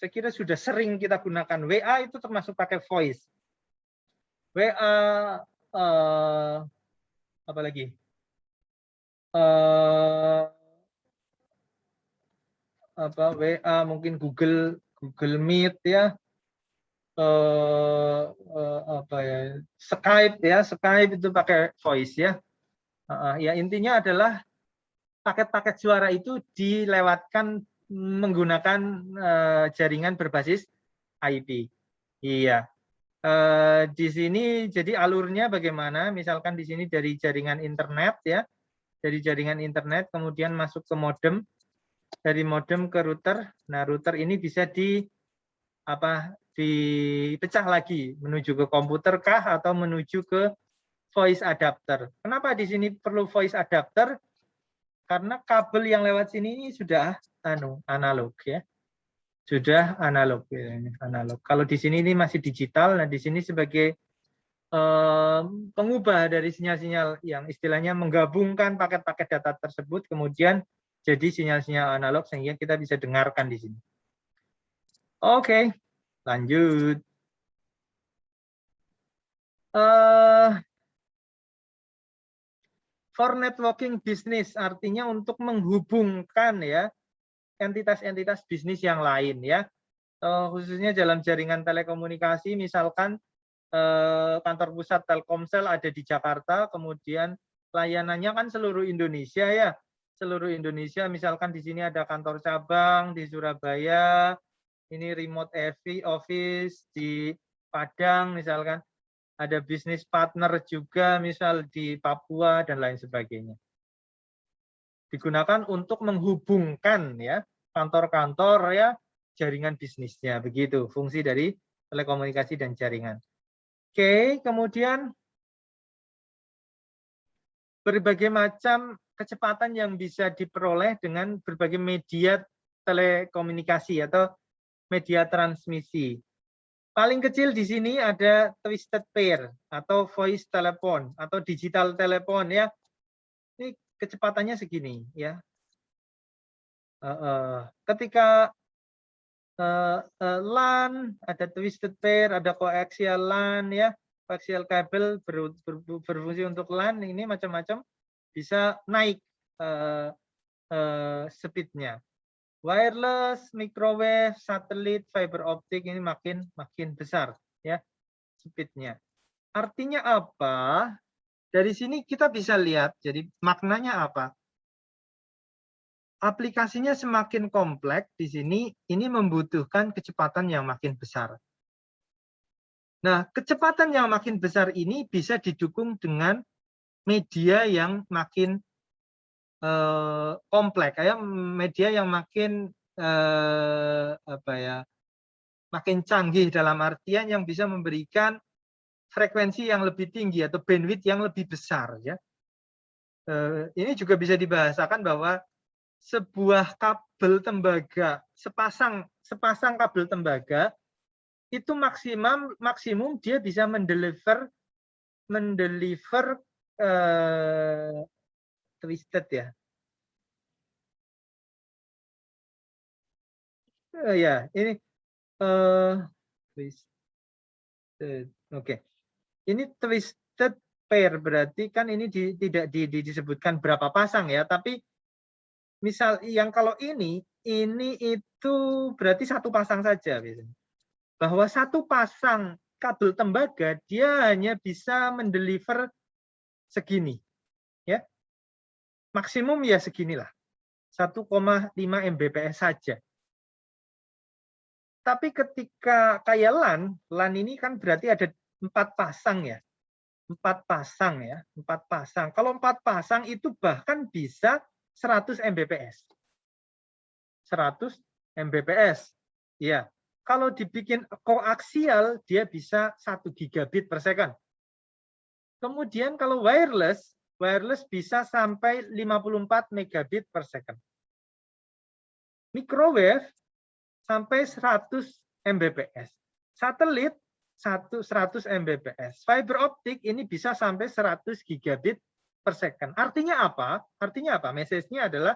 saya kira sudah sering kita gunakan. WA itu termasuk pakai voice. WA apa lagi? WA mungkin Google Meet ya. Skype ya, Skype itu pakai voice ya. Ya intinya adalah paket-paket suara itu dilewatkan menggunakan jaringan berbasis IP. Iya. Di sini jadi alurnya bagaimana? Misalkan di sini dari jaringan internet ya, dari jaringan internet kemudian masuk ke modem, dari modem ke router. Nah, router ini bisa dipecah lagi menuju ke komputer kah atau menuju ke voice adapter. Kenapa di sini perlu voice adapter? Karena kabel yang lewat sini ini sudah analog ya. Sudah analog ya, analog. Kalau di sini ini masih digital, nah di sini sebagai pengubah dari sinyal-sinyal yang istilahnya menggabungkan paket-paket data tersebut kemudian jadi sinyal-sinyal analog sehingga kita bisa dengarkan di sini. Oke, lanjut. For networking business artinya untuk menghubungkan ya entitas-entitas bisnis yang lain ya, khususnya dalam jaringan telekomunikasi, misalkan kantor pusat Telkomsel ada di Jakarta, kemudian layanannya kan seluruh Indonesia ya, seluruh Indonesia. Misalkan di sini ada kantor cabang di Surabaya, ini remote office di Padang misalkan, ada bisnis partner juga misal di Papua dan lain sebagainya. Digunakan untuk menghubungkan ya kantor-kantor ya jaringan bisnisnya, begitu fungsi dari telekomunikasi dan jaringan. Oke, kemudian berbagai macam kecepatan yang bisa diperoleh dengan berbagai media telekomunikasi atau media transmisi. Paling kecil di sini ada twisted pair atau voice telepon atau digital telepon ya. Ini kecepatannya segini ya. Ketika LAN, ada twisted pair, ada coaxial LAN ya, coaxial kabel berfungsi untuk LAN, ini macam-macam bisa naik speednya. Wireless, microwave, satelit, fiber optik ini makin besar ya speednya. Artinya apa? Dari sini kita bisa lihat, jadi maknanya apa? Aplikasinya semakin kompleks di sini, ini membutuhkan kecepatan yang makin besar. Nah, kecepatan yang makin besar ini bisa didukung dengan media yang makin kompleks, ya, media yang makin makin canggih dalam artian yang bisa memberikan frekuensi yang lebih tinggi atau bandwidth yang lebih besar, ya. ini juga bisa dibahasakan bahwa sebuah kabel tembaga, sepasang kabel tembaga itu maksimum dia bisa mendeliver twisted ya. Ya, ini twisted. Oke. Ini twisted pair berarti kan ini tidak disebutkan berapa pasang ya, tapi misal yang kalau ini itu berarti satu pasang saja biasanya. Bahwa satu pasang kabel tembaga dia hanya bisa mendeliver segini. Ya. Maksimum ya seginilah. 1,5 Mbps saja. Tapi ketika kayak LAN ini kan berarti ada 4 pasang ya. 4 pasang ya, 4 pasang. Kalau 4 pasang itu bahkan bisa 100 Mbps. 100 Mbps. Ya. Kalau dibikin koaksial dia bisa 1 gigabit per second. Kemudian kalau wireless bisa sampai 54 megabit per second. Microwave sampai 100 Mbps. Satelit 100 Mbps. Fiber optik ini bisa sampai 100 gigabit per second. Artinya apa? Artinya apa? Message-nya adalah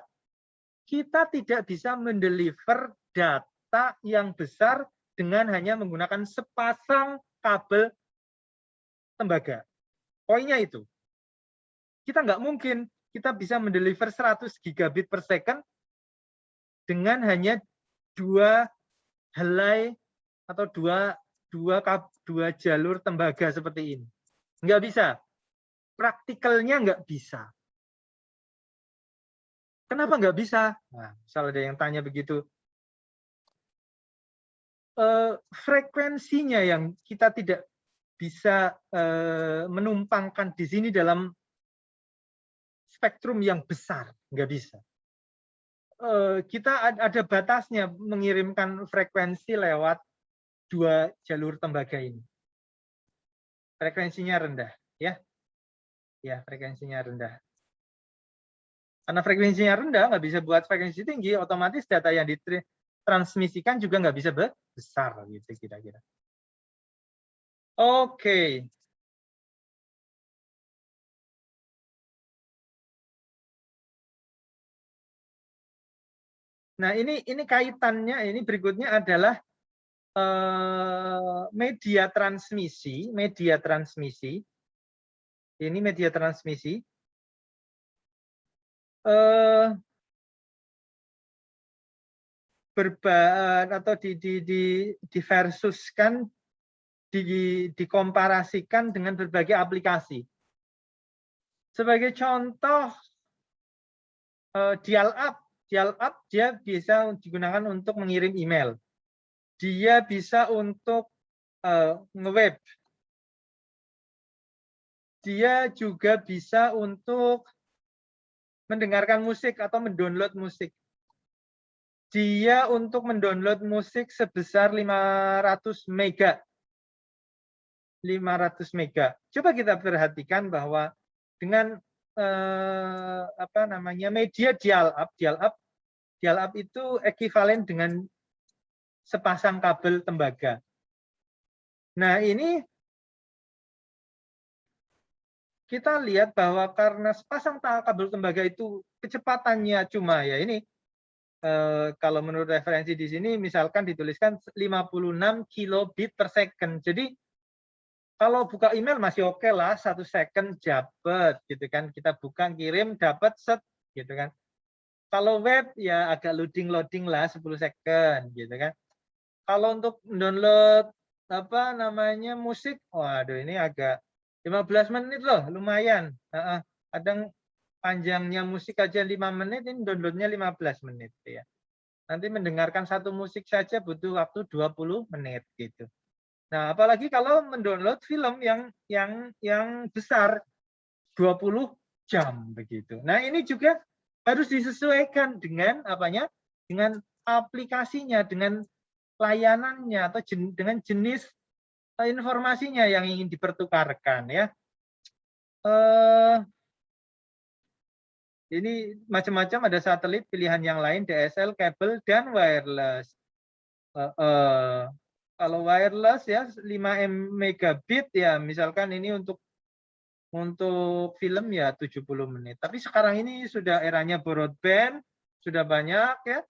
kita tidak bisa mendeliver data yang besar dengan hanya menggunakan sepasang kabel tembaga. Poinnya itu. Kita nggak mungkin kita bisa mendeliver 100 gigabit per second dengan hanya 2 helai atau dua jalur tembaga seperti ini. Nggak bisa. Praktikalnya nggak bisa. Kenapa nggak bisa? Nah, misal ada yang tanya begitu. Frekuensinya yang kita tidak bisa menumpangkan di sini dalam spektrum yang besar, nggak bisa. Kita ada batasnya mengirimkan frekuensi lewat 2 jalur tembaga ini. Frekuensinya rendah, ya. Ya, frekuensinya rendah. Karena frekuensinya rendah, nggak bisa buat frekuensi tinggi, otomatis data yang ditransmisikan juga nggak bisa besar, gitu kira-kira. Oke. Nah, ini kaitannya, ini berikutnya adalah media transmisi. Ini media transmisi. Atau diversuskan, dikomparasikan dengan berbagai aplikasi. Sebagai contoh, dial-up dia bisa digunakan untuk mengirim email. Dia bisa untuk nge-web. Dia juga bisa untuk mendengarkan musik atau mendownload musik. Dia untuk mendownload musik sebesar 500 mega. 500 mega. Coba kita perhatikan bahwa dengan media dial-up itu ekuivalen dengan sepasang kabel tembaga. Nah, ini kita lihat bahwa karena sepasang kabel tembaga itu kecepatannya cuma ya ini kalau menurut referensi di sini misalkan dituliskan 56 kilobit per second. Jadi kalau buka email masih oke lah, 1 second dapat gitu kan. Kita buka kirim dapat set gitu kan. Kalau web ya agak loading lah 10 second gitu kan. Kalau untuk download musik, waduh ini agak 15 menit loh, lumayan. Kadang panjangnya musik aja 5 menit, ini downloadnya 15 menit ya. Nanti mendengarkan satu musik saja butuh waktu 20 menit gitu. Nah, apalagi kalau mendownload film yang besar 20 jam begitu. Nah, ini juga harus disesuaikan dengan dengan aplikasinya, dengan layanannya atau dengan jenis informasinya yang ingin dipertukarkan ya. Ini macam-macam, ada satelit, pilihan yang lain, DSL, kabel, dan wireless. Kalau wireless ya 5 megabit ya, misalkan ini untuk film ya 70 menit. Tapi sekarang ini sudah eranya broadband, sudah banyak ya.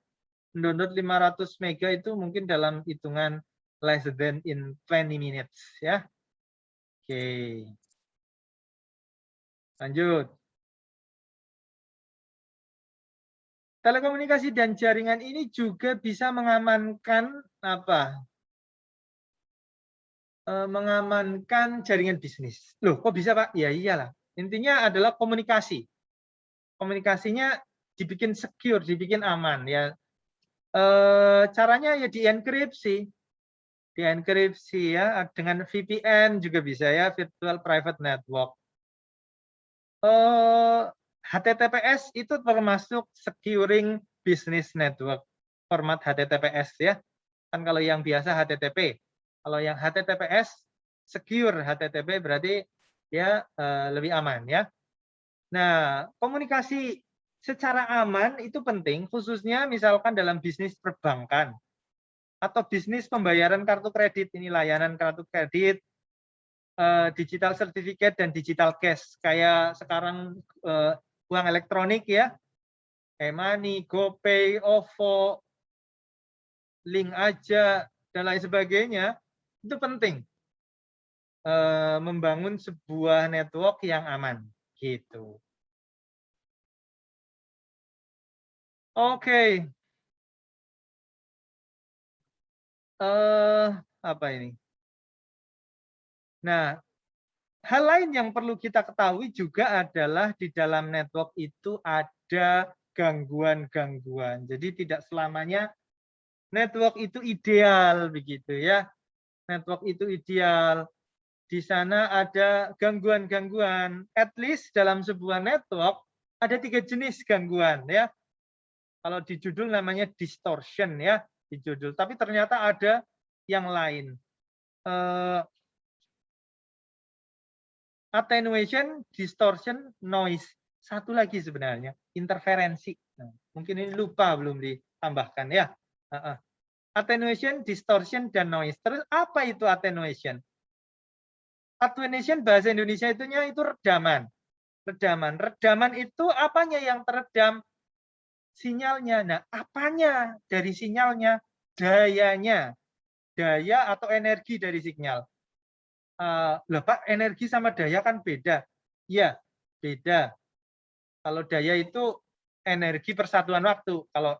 Mendownload 500 mega itu mungkin dalam hitungan less than in 20 minutes ya. Oke. Lanjut. Telekomunikasi dan jaringan ini juga bisa mengamankan apa? Mengamankan jaringan bisnis. Loh, kok bisa, Pak? Ya iyalah. Intinya adalah komunikasi. Komunikasinya dibikin secure, dibikin aman ya. Caranya ya dienkripsi. Dienkripsi ya dengan VPN juga bisa ya, virtual private network. HTTPS itu termasuk securing business network. Format HTTPS ya. Kan kalau yang biasa HTTP. Kalau yang HTTPS secure HTTP berarti ya lebih aman ya. Nah, komunikasi secara aman itu penting, khususnya misalkan dalam bisnis perbankan atau bisnis pembayaran kartu kredit. Ini layanan kartu kredit, digital certificate dan digital cash. Kayak sekarang uang elektronik ya, e-money, GoPay, OVO, link aja dan lain sebagainya. Itu penting membangun sebuah network yang aman gitu. Oke. Apa ini? Nah, hal lain yang perlu kita ketahui juga adalah di dalam network itu ada gangguan-gangguan. Jadi tidak selamanya network itu ideal begitu ya. Network itu ideal. Di sana ada gangguan-gangguan. At least dalam sebuah network ada 3 jenis gangguan ya. Kalau di judul namanya distortion ya, di judul. Tapi ternyata ada yang lain. Attenuation, distortion, noise. Satu lagi sebenarnya, interferensi. Nah, mungkin ini lupa belum ditambahkan ya. Attenuation, distortion, dan noise. Terus apa itu attenuation? Attenuation bahasa Indonesia itu redaman. Redaman itu apanya yang teredam? Sinyalnya. Nah, apanya dari sinyalnya? Dayanya. Daya atau energi dari sinyal. Loh Pak, energi sama daya kan beda. Iya, beda. Kalau daya itu energi persatuan waktu. Kalau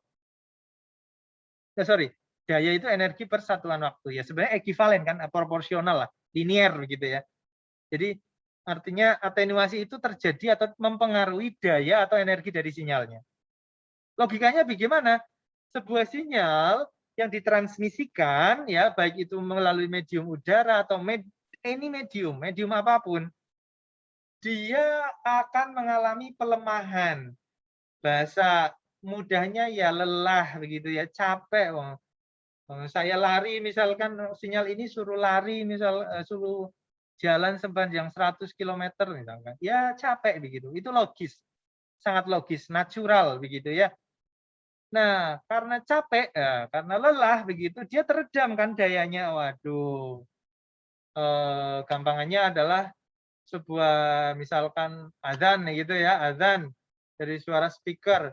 daya itu energi persatuan waktu. Ya sebenarnya ekivalen kan, proporsional lah, linier begitu ya. Jadi artinya atenuasi itu terjadi atau mempengaruhi daya atau energi dari sinyalnya. Logikanya bagaimana? Sebuah sinyal yang ditransmisikan ya baik itu melalui medium udara atau medium apapun, dia akan mengalami pelemahan. Bahasa mudahnya ya lelah begitu ya, capek. Saya lari misalkan sinyal ini suruh lari suruh jalan sepanjang 100 km misalkan. Ya capek begitu. Itu logis. Sangat logis, natural begitu ya. Nah, karena capek, ya, karena lelah begitu, dia teredam kan dayanya. Waduh. Gampangannya adalah sebuah misalkan azan gitu ya, azan dari suara speaker.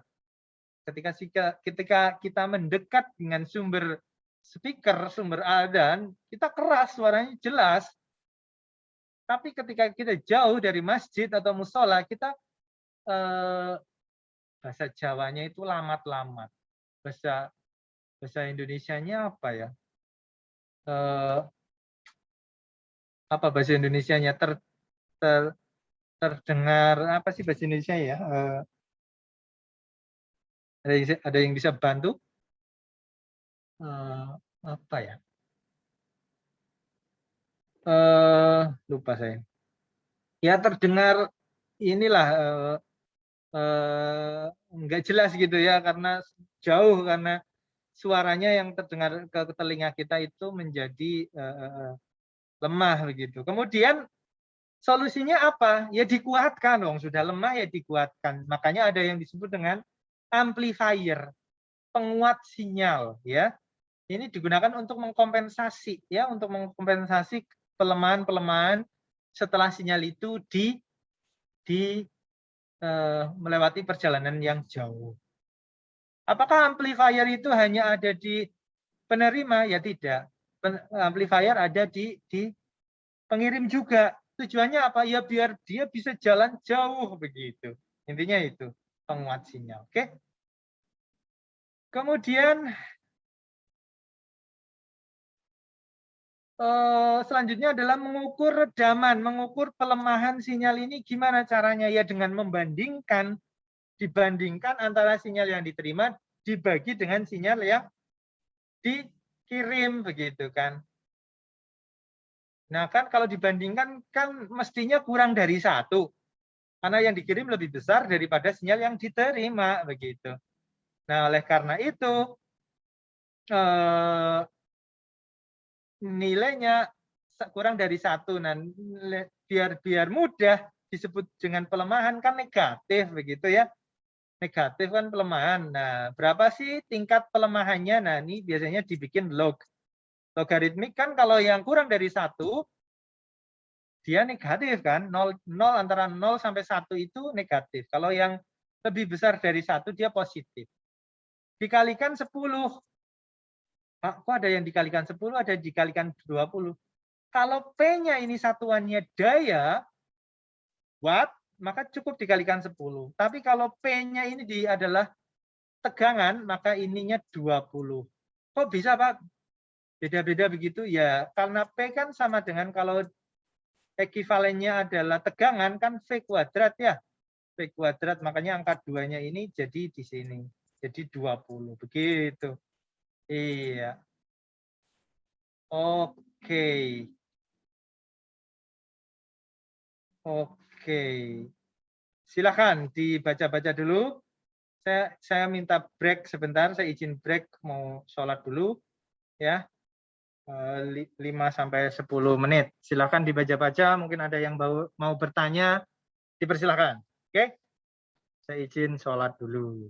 Ketika kita mendekat dengan sumber speaker, sumber azan, kita keras, suaranya jelas. Tapi ketika kita jauh dari masjid atau musola, kita bahasa Jawanya itu lamat-lamat. Bahasa Indonesianya apa ya? Apa bahasa Indonesianya? Terdengar apa sih bahasa Indonesia ya? Ada yang bisa bantu? Apa ya? Lupa saya. Ya terdengar inilah nggak jelas gitu ya karena jauh, karena suaranya yang terdengar ke telinga kita itu menjadi lemah begitu. Kemudian Solusinya apa? Ya dikuatkan dong, sudah lemah ya dikuatkan. Makanya ada yang disebut dengan amplifier, penguat sinyal ya. Ini digunakan untuk mengkompensasi ya, untuk mengkompensasi pelemahan-pelemahan setelah sinyal itu melewati perjalanan yang jauh. Apakah amplifier itu hanya ada di penerima? Ya tidak. Amplifier ada di pengirim juga. Tujuannya apa? Ya biar dia bisa jalan jauh begitu. Intinya itu, penguat sinyal. Oke. Kemudian selanjutnya adalah mengukur redaman, mengukur pelemahan sinyal ini gimana caranya? Ya dengan dibandingkan antara sinyal yang diterima dibagi dengan sinyal yang dikirim begitu kan. Nah kan kalau dibandingkan kan mestinya kurang dari satu. Karena yang dikirim lebih besar daripada sinyal yang diterima begitu. Nah oleh karena itu nilainya kurang dari satu. Nah biar mudah disebut dengan pelemahan kan negatif begitu ya. Negatif kan pelemahan. Nah berapa sih tingkat pelemahannya? Nah ini biasanya dibikin logaritmik kan kalau yang kurang dari satu dia negatif kan, 0 antara 0 sampai 1 itu negatif. Kalau yang lebih besar dari 1 dia positif. Dikalikan 10. Kok ada yang dikalikan 10, ada yang dikalikan 20. Kalau P-nya ini satuannya daya, watt, maka cukup dikalikan 10. Tapi kalau P-nya ini adalah tegangan, maka ininya 20. Kok bisa Pak? Beda-beda begitu? Ya, karena P kan sama dengan kalau ekivalennya adalah tegangan kan V kuadrat ya. V kuadrat, makanya angka 2-nya ini jadi di sini. Jadi 20, begitu. Iya. Oke. Oke. Silakan dibaca-baca dulu. Saya minta break sebentar, saya izin break mau sholat dulu ya. 5-10 menit. Silakan dibaca-baca, mungkin ada yang mau bertanya, dipersilakan. Oke? Saya izin sholat dulu.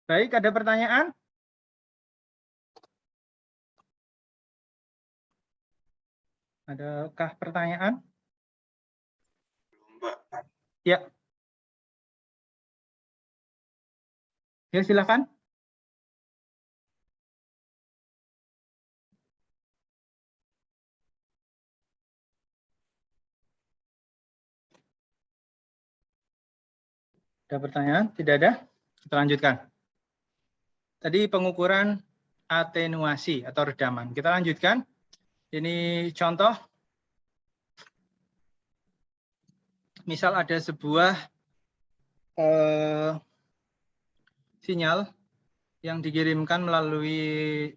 Baik, ada pertanyaan? Adakah pertanyaan? Ya. Ya, silakan. Ada pertanyaan? Tidak ada? Kita lanjutkan. Tadi pengukuran atenuasi atau redaman. Kita lanjutkan. Ini contoh. Misal ada sebuah sinyal yang dikirimkan melalui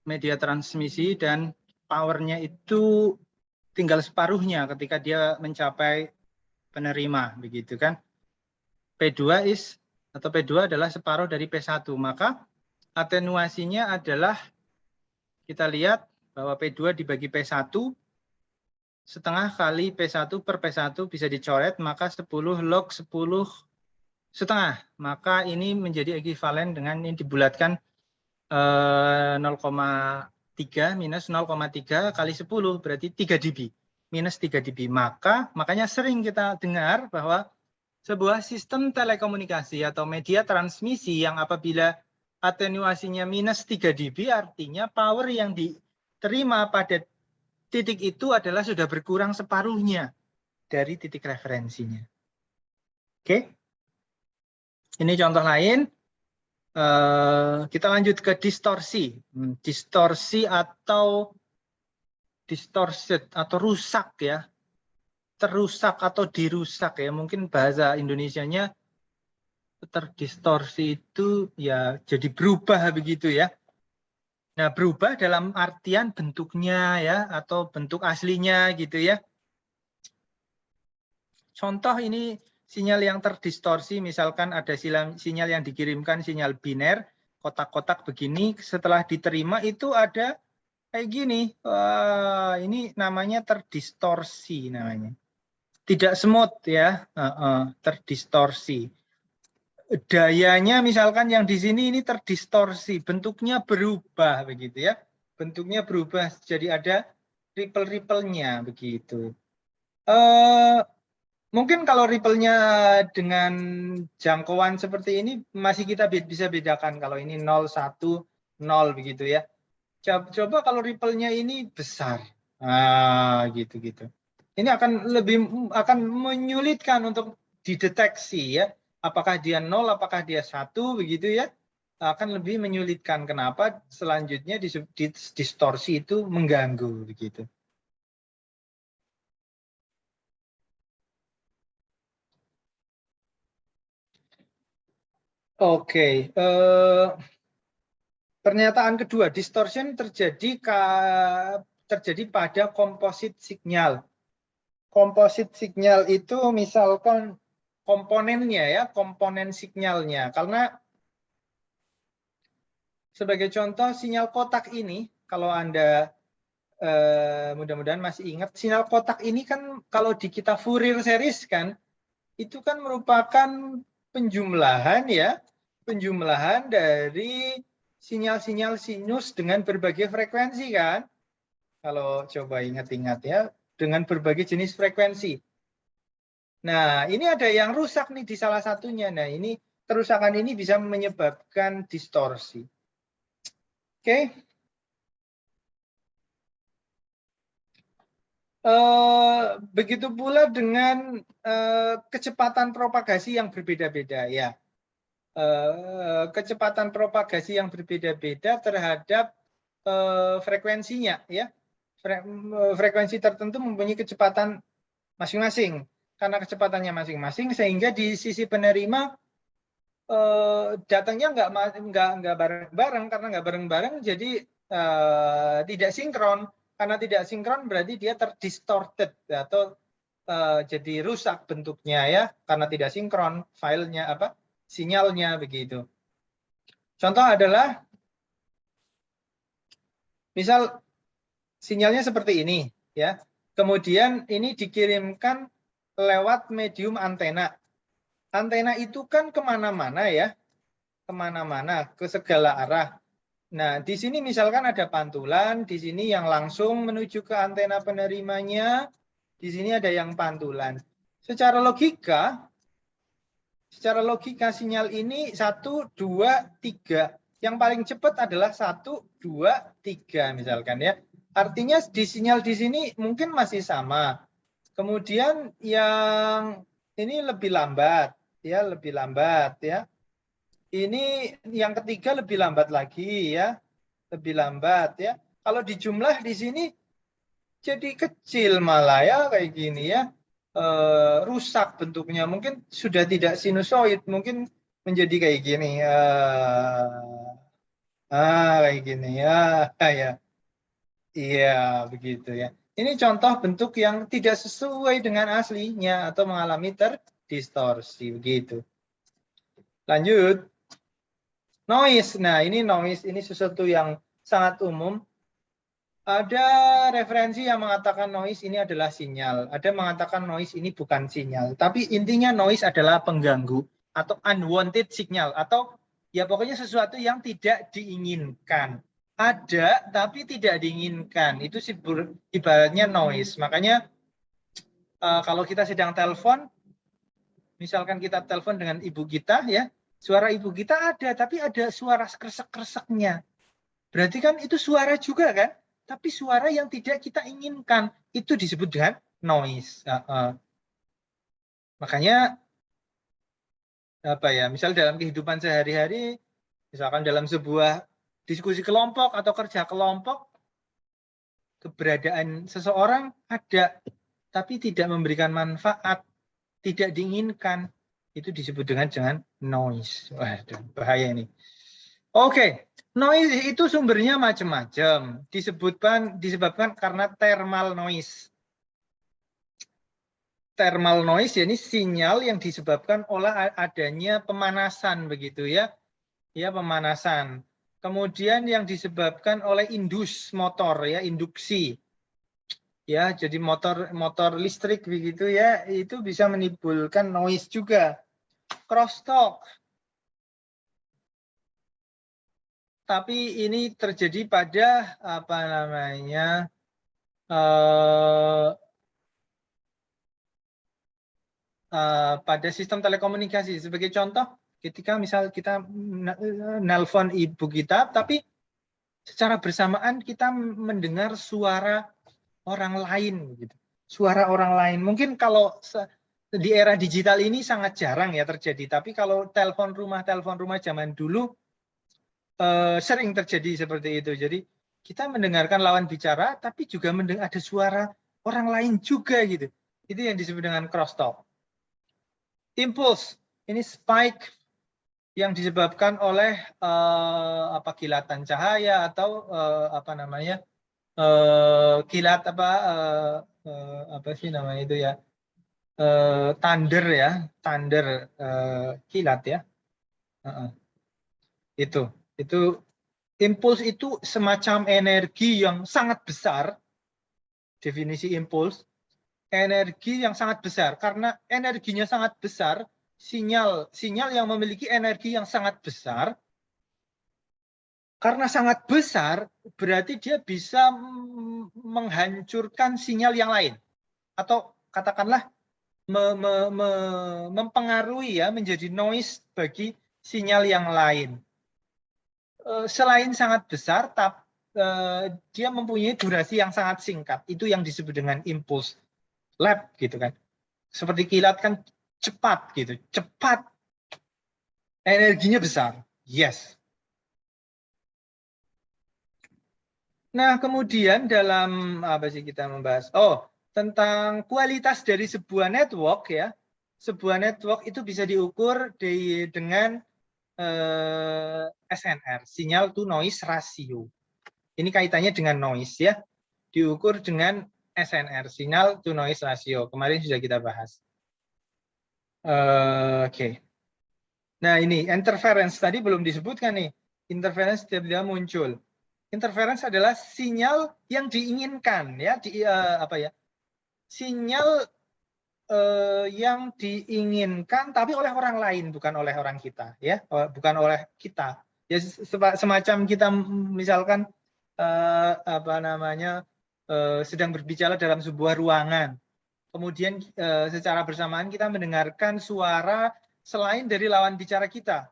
media transmisi dan powernya itu tinggal separuhnya ketika dia mencapai penerima, begitu kan? P2 adalah separuh dari P1, maka atenuasinya adalah kita lihat bahwa P2 dibagi P1 setengah kali P1 per P1 bisa dicoret, maka 10 log 10 setengah. Maka ini menjadi ekuivalen dengan ini dibulatkan 0,3 minus 0,3 kali 10 berarti 3 dB. Minus 3 dB. Makanya sering kita dengar bahwa sebuah sistem telekomunikasi atau media transmisi yang apabila atenuasinya minus 3 dB artinya power yang diterima pada titik itu adalah sudah berkurang separuhnya dari titik referensinya. Oke. Ini contoh lain. Kita lanjut ke distorsi. Distorsi atau distorted atau rusak ya. Terusak atau dirusak ya. Mungkin bahasa Indonesianya terdistorsi itu ya jadi berubah begitu ya. Nah, berubah dalam artian bentuknya ya atau bentuk aslinya gitu ya. Contoh ini sinyal yang terdistorsi, misalkan ada sinyal yang dikirimkan sinyal biner, kotak-kotak begini, setelah diterima itu ada kayak gini. Wah, ini namanya terdistorsi namanya. Tidak smooth ya, terdistorsi. Dayanya misalkan yang di sini ini terdistorsi, bentuknya berubah begitu ya. Bentuknya berubah jadi ada ripple-ripple-nya begitu. Mungkin kalau ripple-nya dengan jangkauan seperti ini masih kita bisa bedakan kalau ini 0, 1, 0 begitu ya. Coba kalau ripple-nya ini besar. Nah, gitu-gitu. Ini akan menyulitkan untuk dideteksi ya. Apakah dia 0, apakah dia 1 begitu ya. Akan lebih menyulitkan. Kenapa? Selanjutnya distorsi itu mengganggu begitu. Oke, pernyataan kedua, distortion terjadi pada komposit signal. Komposit signal itu misalkan komponennya ya, komponen sinyalnya. Karena sebagai contoh sinyal kotak ini, kalau Anda mudah-mudahan masih ingat, sinyal kotak ini kan kalau di kita Fourier series kan, itu kan merupakan penjumlahan ya, penjumlahan dari sinyal-sinyal sinus dengan berbagai frekuensi kan. Kalau coba ingat-ingat ya, dengan berbagai jenis frekuensi. Nah, ini ada yang rusak nih di salah satunya. Nah, ini kerusakan ini bisa menyebabkan distorsi. Oke. Begitu pula dengan kecepatan propagasi yang berbeda-beda ya. Kecepatan propagasi yang berbeda-beda terhadap frekuensinya ya. Frekuensi tertentu mempunyai kecepatan masing-masing karena kecepatannya masing-masing sehingga di sisi penerima datangnya nggak bareng-bareng karena nggak bareng-bareng jadi tidak sinkron. Karena tidak sinkron berarti dia terdistorted atau jadi rusak bentuknya ya karena tidak sinkron filenya apa sinyalnya begitu. Contoh adalah misal sinyalnya seperti ini ya. Kemudian ini dikirimkan lewat medium antena. Antena itu kan kemana-mana ya. kemana-mana, ke segala arah. Nah, di sini misalkan ada pantulan, di sini yang langsung menuju ke antena penerimanya, di sini ada yang pantulan. Secara logika sinyal ini 1, 2, 3. Yang paling cepat adalah 1, 2, 3 misalkan ya. Artinya di sinyal di sini mungkin masih sama. Kemudian yang ini lebih lambat, ya, lebih lambat ya. Ini yang ketiga lebih lambat lagi ya, lebih lambat ya. Kalau dijumlah di sini jadi kecil malah ya kayak gini ya, rusak bentuknya. Mungkin sudah tidak sinusoid, mungkin menjadi kayak gini. Kayak gini ya, ya, iya begitu ya. Ini contoh bentuk yang tidak sesuai dengan aslinya atau mengalami terdistorsi begitu. Lanjut. Noise. Nah, ini noise, ini sesuatu yang sangat umum. Ada referensi yang mengatakan noise ini adalah sinyal. Ada mengatakan noise ini bukan sinyal. Tapi intinya noise adalah pengganggu atau unwanted signal. Atau ya pokoknya sesuatu yang tidak diinginkan. Ada tapi tidak diinginkan. Itu ibaratnya noise. Makanya kalau kita sedang telepon, misalkan kita telepon dengan ibu kita ya, suara ibu kita ada, tapi ada suara kresek-kreseknya. Berarti kan itu suara juga kan? Tapi suara yang tidak kita inginkan. Itu disebut dengan noise. Makanya, apa ya, misal dalam kehidupan sehari-hari, misalkan dalam sebuah diskusi kelompok atau kerja kelompok, keberadaan seseorang ada, tapi tidak memberikan manfaat, tidak diinginkan. Itu disebut dengan noise. Waduh, bahaya ini. Oke, noise itu sumbernya macam-macam. Disebabkan karena thermal noise. Thermal noise ya, ini sinyal yang disebabkan oleh adanya pemanasan begitu ya. Ya, pemanasan. Kemudian yang disebabkan oleh motor ya, induksi. Ya, jadi motor listrik begitu ya, itu bisa menimbulkan noise juga. Crosstalk. Tapi ini terjadi pada apa namanya pada sistem telekomunikasi. Sebagai contoh, ketika misal kita nelpon ibu kita, tapi secara bersamaan kita mendengar suara orang lain, gitu. Suara orang lain. Mungkin kalau di era digital ini sangat jarang ya terjadi. Tapi kalau telepon rumah zaman dulu sering terjadi seperti itu. Jadi kita mendengarkan lawan bicara, tapi juga mendengar ada suara orang lain juga gitu. Itu yang disebut dengan crosstalk. Impulse, ini spike yang disebabkan oleh kilatan cahaya atau kilat apa sih namanya itu ya, thunder ya, kilat ya. Itu impuls itu semacam energi yang sangat besar. Definisi impuls, energi yang sangat besar. Karena energinya sangat besar, sinyal yang memiliki energi yang sangat besar, karena sangat besar, berarti dia bisa menghancurkan sinyal yang lain. Atau katakanlah mempengaruhi ya, menjadi noise bagi sinyal yang lain. Selain sangat besar, tapi dia mempunyai durasi yang sangat singkat. Itu yang disebut dengan impulse lab gitu kan. Seperti kilat kan cepat gitu, cepat. Energinya besar. Yes. Nah, kemudian dalam apa sih kita membahas? Oh, tentang kualitas dari sebuah network ya. Sebuah network itu bisa diukur dengan SNR, signal to noise ratio. Ini kaitannya dengan noise ya. Diukur dengan SNR, signal to noise ratio. Kemarin sudah kita bahas. Oke. Nah, ini interference tadi belum disebutkan nih. Interference tiba-tiba muncul. Interference adalah sinyal yang diinginkan ya, sinyal yang diinginkan tapi oleh orang lain, bukan oleh orang kita, ya, bukan oleh kita. Ya, semacam kita misalkan apa namanya sedang berbicara dalam sebuah ruangan, kemudian secara bersamaan kita mendengarkan suara selain dari lawan bicara kita.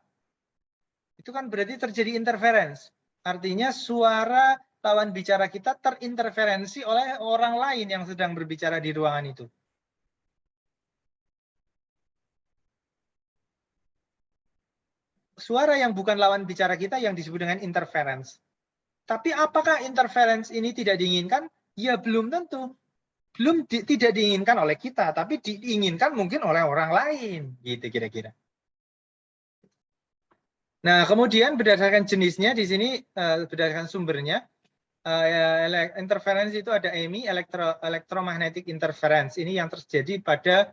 Itu kan berarti terjadi interference. Artinya suara lawan bicara kita terinterferensi oleh orang lain yang sedang berbicara di ruangan itu. Suara yang bukan lawan bicara kita yang disebut dengan interference. Tapi apakah interference ini tidak diinginkan? Ya belum tentu. Tidak diinginkan oleh kita, tapi diinginkan mungkin oleh orang lain, gitu kira-kira. Nah, kemudian berdasarkan jenisnya di sini berdasarkan sumbernya, interference itu ada EMI, electromagnetic interference. Ini yang terjadi pada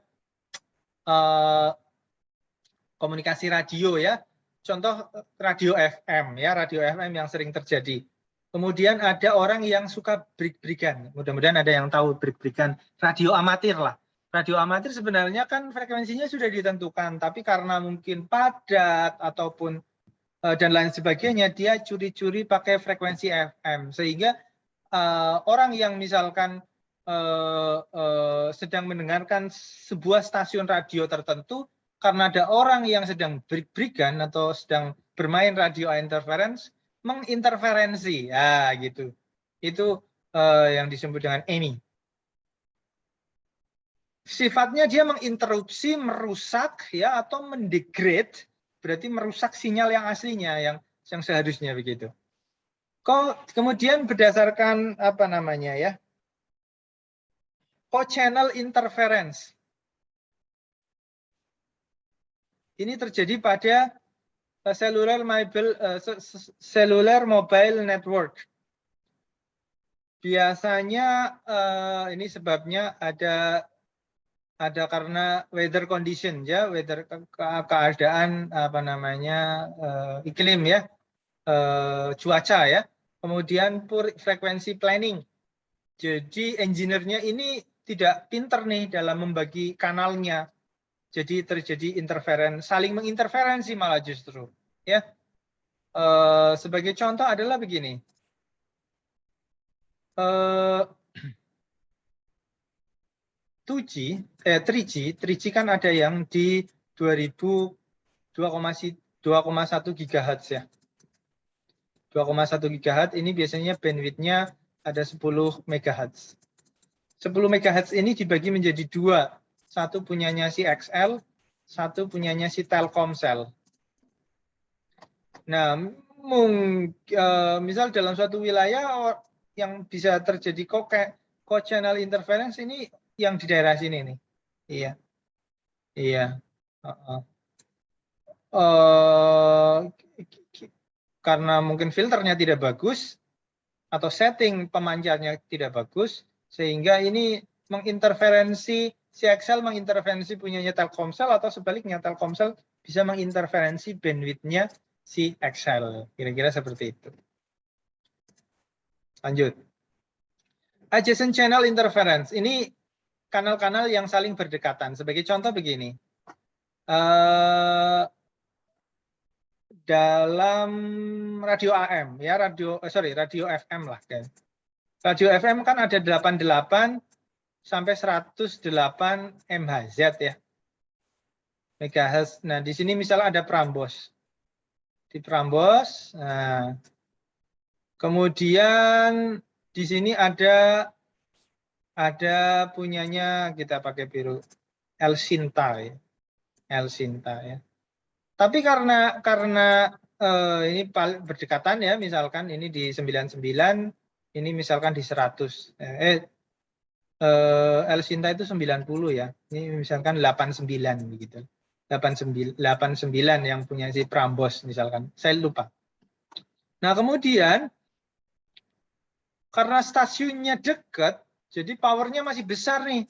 komunikasi radio, ya. Contoh radio FM, ya, radio FM yang sering terjadi. Kemudian ada orang yang suka break-breakan. Mudah-mudahan ada yang tahu break-breakan. Radio amatir lah. Radio amatir sebenarnya kan frekuensinya sudah ditentukan, tapi karena mungkin padat ataupun dan lain sebagainya, dia curi-curi pakai frekuensi FM. Sehingga orang yang misalkan sedang mendengarkan sebuah stasiun radio tertentu, karena ada orang yang sedang break-breakan atau sedang bermain radio interference, menginterferensi, ya gitu. Itu yang disebut dengan EMI. Sifatnya dia menginterupsi, merusak, ya, atau mendegrade, berarti merusak sinyal yang aslinya, yang seharusnya begitu. Kemudian berdasarkan apa namanya, ya, co-channel interference. Ini terjadi pada cellular mobile network. Biasanya ini sebabnya ada karena weather condition, ya, keadaan apa namanya iklim, ya, cuaca, ya. Kemudian frekuensi planning. Jadi engineer-nya ini tidak pinter nih dalam membagi kanalnya. Jadi terjadi interferensi, saling menginterferensi malah justru, ya. Sebagai contoh adalah begini. 3G kan ada yang di 2,1 GHz, ya. 2,1 GHz ini biasanya bandwidth-nya ada 10 MHz. 10 MHz ini dibagi menjadi dua. Satu punyanya si XL, satu punyanya si Telkomsel. Nah, misal dalam suatu wilayah yang bisa terjadi co-channel interference ini yang di daerah sini nih. Iya. Iya. Karena mungkin filternya tidak bagus atau setting pemancarnya tidak bagus, sehingga ini menginterferensi, si XL menginterferensi punyanya Telkomsel, atau sebaliknya Telkomsel bisa menginterferensi bandwidth-nya si XL. Kira-kira seperti itu. Lanjut. Adjacent channel interference. Ini kanal-kanal yang saling berdekatan. Sebagai contoh begini. Dalam radio AM, ya, radio FM lah. Radio FM kan ada 88 sampai 108 MHz, ya. Megahertz. Nah, di sini misalnya ada Prambors. Di Prambors, nah, kemudian di sini ada punyanya, kita pakai biru, Elsinta, ya. Elsinta, ya. Tapi karena ini berdekatan, ya, misalkan ini di 99, ini misalkan di 100. Elsinta itu 90, ya. Ini misalkan 89 begitu. 89 yang punya si Prambors misalkan. Saya lupa. Nah, kemudian karena stasiunnya dekat, jadi powernya masih besar nih.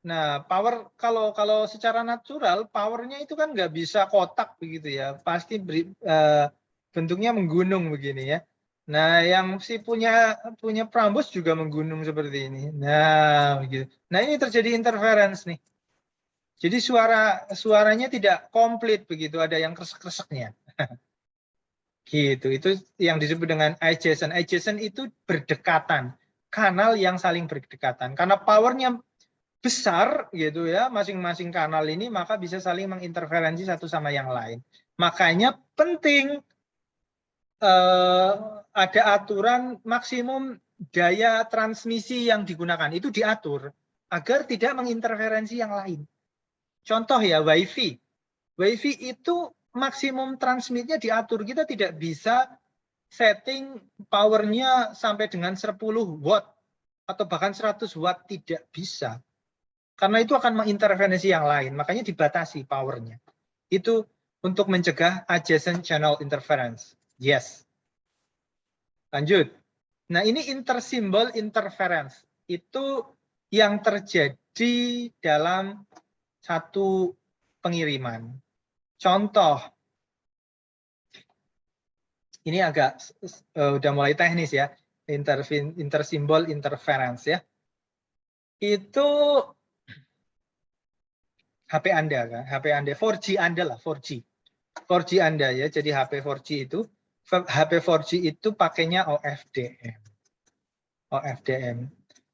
Nah, power kalau secara natural powernya itu kan nggak bisa kotak begitu, ya. Pasti bentuknya menggunung begini, ya. Nah, yang si punya Prambors juga menggunung seperti ini. Nah, begitu. Nah, ini terjadi interference nih. Jadi suaranya tidak komplit begitu, ada yang kresek-kreseknya. Gitu. Itu yang disebut dengan adjacent. Adjacent itu berdekatan, kanal yang saling berdekatan. Karena powernya besar gitu ya, masing-masing kanal ini maka bisa saling menginterferensi satu sama yang lain. Makanya penting ada aturan maksimum daya transmisi yang digunakan itu diatur agar tidak menginterferensi yang lain. Contoh ya, WiFi. WiFi itu maksimum transmitnya diatur. Kita tidak bisa setting powernya sampai dengan 10 watt atau bahkan 100 watt, tidak bisa. Karena itu akan menginterferensi yang lain, makanya dibatasi powernya. Itu untuk mencegah adjacent channel interference. Yes. Lanjut. Nah, ini intersymbol interference. Itu yang terjadi dalam satu pengiriman. Contoh, ini agak udah mulai teknis ya, intersymbol interference ya. Itu HP Anda kan, HP Anda 4G Anda lah, 4G. 4G Anda ya, jadi HP 4G itu HP 4G itu pakainya OFDM. OFDM.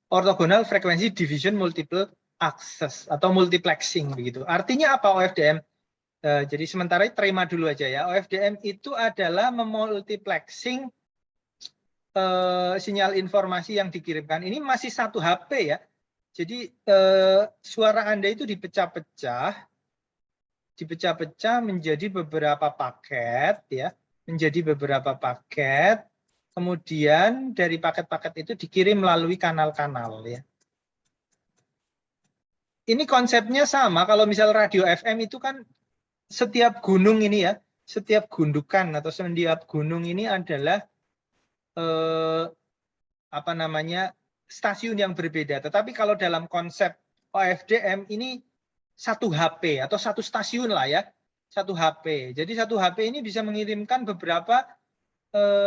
Orthogonal Frequency Division Multiple Access atau multiplexing begitu. Artinya apa OFDM? Jadi sementara terima dulu aja ya. OFDM itu adalah memultiplexing sinyal informasi yang dikirimkan. Ini masih satu HP ya. Jadi suara Anda itu dipecah-pecah menjadi beberapa paket ya, menjadi beberapa paket. Kemudian dari paket-paket itu dikirim melalui kanal-kanal ya. Ini konsepnya sama kalau misal radio FM itu kan setiap gunung ini ya, setiap gundukan atau setiap gunung ini adalah apa namanya, stasiun yang berbeda. Tetapi kalau dalam konsep OFDM ini satu HP atau satu stasiun lah ya, satu HP. Jadi satu HP ini bisa mengirimkan beberapa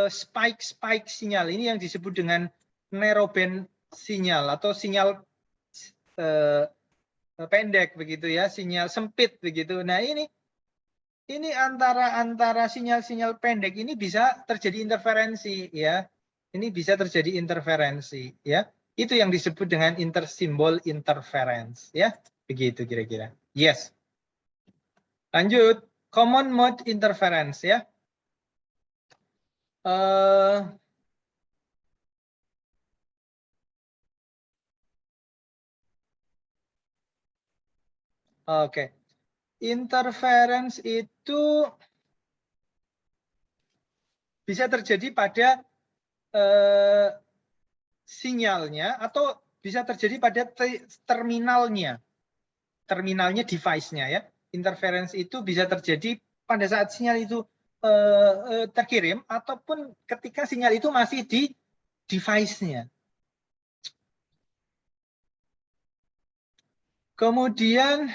spike sinyal. Ini yang disebut dengan narrowband sinyal atau sinyal pendek begitu ya, sinyal sempit begitu. Nah ini antara sinyal-sinyal pendek ini bisa terjadi interferensi ya. Ini bisa terjadi interferensi ya. Itu yang disebut dengan intersymbol interference ya. Begitu kira-kira. Yes. Lanjut, common mode interference ya. Oke. Interference itu bisa terjadi pada sinyalnya atau bisa terjadi pada terminalnya. Terminalnya device-nya ya. Interference itu bisa terjadi pada saat sinyal itu terkirim ataupun ketika sinyal itu masih di device-nya. Kemudian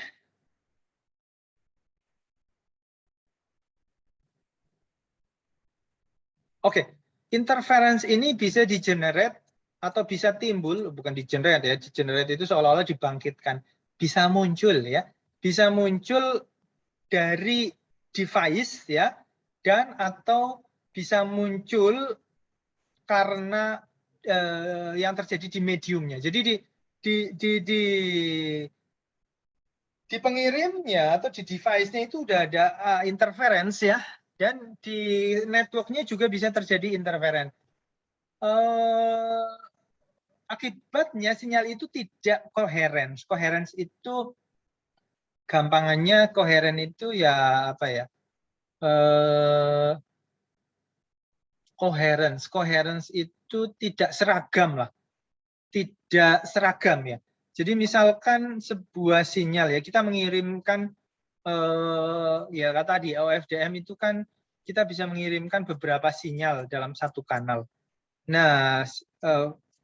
interference ini bisa di-generate atau bisa timbul, bukan di-generate ya, di-generate itu seolah-olah dibangkitkan, bisa muncul ya, bisa muncul dari device ya, dan atau bisa muncul karena yang terjadi di mediumnya. Jadi di pengirimnya atau di device-nya itu udah ada interference ya, dan di networknya juga bisa terjadi interference. Akibatnya sinyal itu tidak koheren. Coherence itu gampangannya koheren itu ya apa ya? Coherence itu tidak seragam lah. Tidak seragam ya. Jadi misalkan sebuah sinyal ya, kita mengirimkan ya kata tadi OFDM itu kan kita bisa mengirimkan beberapa sinyal dalam satu kanal. Nah,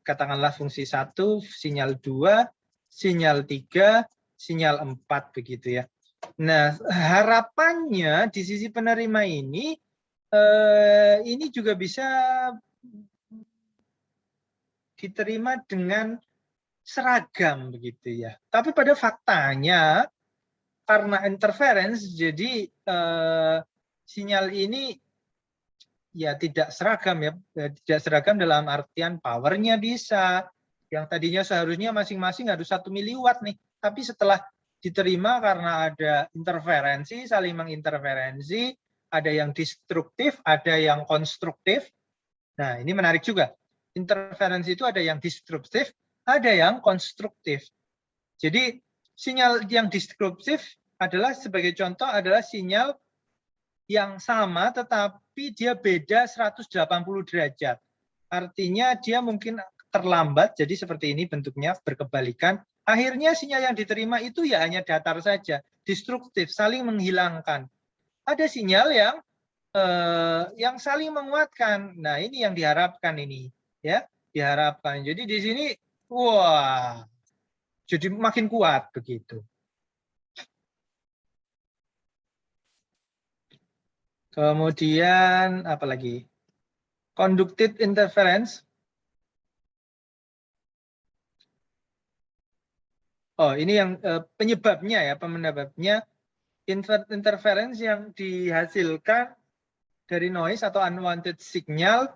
katakanlah fungsi 1, sinyal 2, sinyal 3, sinyal 4 begitu ya. Nah, harapannya di sisi penerima ini juga bisa diterima dengan seragam begitu ya. Tapi pada faktanya karena interference, jadi sinyal ini ya tidak seragam ya, tidak seragam dalam artian powernya bisa, yang tadinya seharusnya masing-masing harus 1 miliwatt nih, tapi setelah diterima karena ada interferensi, saling menginterferensi, ada yang destruktif, ada yang konstruktif. Nah, ini menarik juga. Interferensi itu ada yang destruktif, ada yang konstruktif. Jadi sinyal yang destruktif adalah sebagai contoh adalah sinyal yang sama tetapi dia beda 180 derajat. Artinya dia mungkin terlambat, jadi seperti ini bentuknya berkebalikan. Akhirnya sinyal yang diterima itu ya hanya datar saja, destruktif, saling menghilangkan. Ada sinyal yang saling menguatkan. Nah, ini yang diharapkan ini, ya, diharapkan. Jadi di sini wah, jadi makin kuat begitu. Kemudian apa lagi? Conductive interference. Oh, ini yang penyebabnya ya, penyebabnya interference yang dihasilkan dari noise atau unwanted signal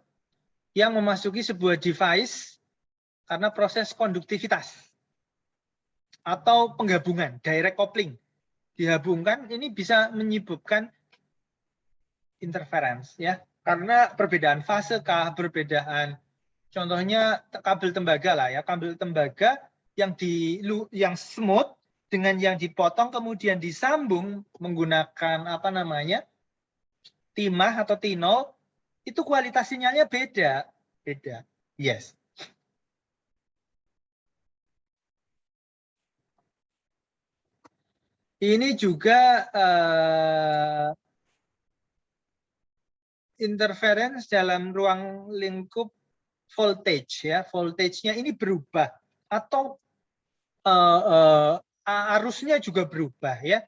yang memasuki sebuah device karena proses konduktivitas atau penggabungan, direct coupling. Dihubungkan ini bisa menyebabkan interference ya, karena perbedaan fase kah, perbedaan contohnya kabel tembaga lah ya, kabel tembaga yang smooth dengan yang dipotong kemudian disambung menggunakan apa namanya timah atau tinol, itu kualitas sinyalnya beda. Yes. Ini juga interference dalam ruang lingkup voltage ya, voltage-nya ini berubah atau arusnya juga berubah ya,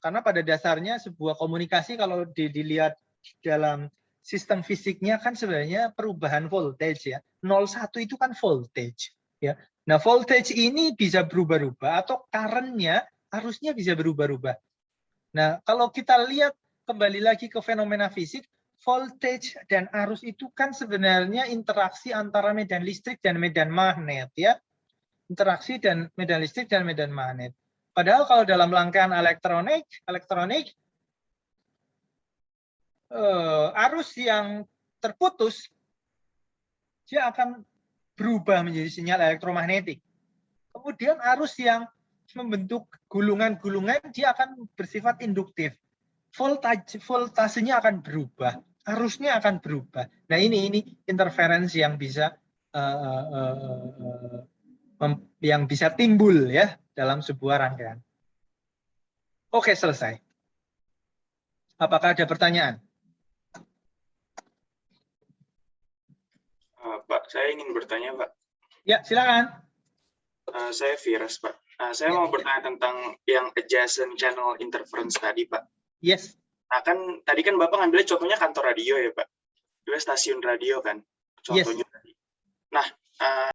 karena pada dasarnya sebuah komunikasi kalau dilihat dalam sistem fisiknya kan sebenarnya perubahan voltage ya, 01 itu kan voltage ya. Nah voltage ini bisa berubah-ubah atau current-nya, arusnya bisa berubah-ubah. Nah kalau kita lihat kembali lagi ke fenomena fisik, voltage dan arus itu kan sebenarnya interaksi antara medan listrik dan medan magnet ya. Interaksi dan medan listrik dan medan magnet. Padahal kalau dalam rangkaian elektronik arus yang terputus dia akan berubah menjadi sinyal elektromagnetik. Kemudian arus yang membentuk gulungan-gulungan dia akan bersifat induktif. Voltasenya akan berubah, arusnya akan berubah. Nah ini interferensi yang bisa timbul ya dalam sebuah rangkaian. Oke, selesai. Apakah ada pertanyaan? Pak, saya ingin bertanya, Pak. Ya, silakan. Saya Firas, Pak. Saya mau bertanya tentang yang adjacent channel interference tadi, Pak. Yes. Nah, kan tadi kan Bapak ngambil contohnya kantor radio ya, Pak. Juga stasiun radio kan, contohnya tadi. Nah,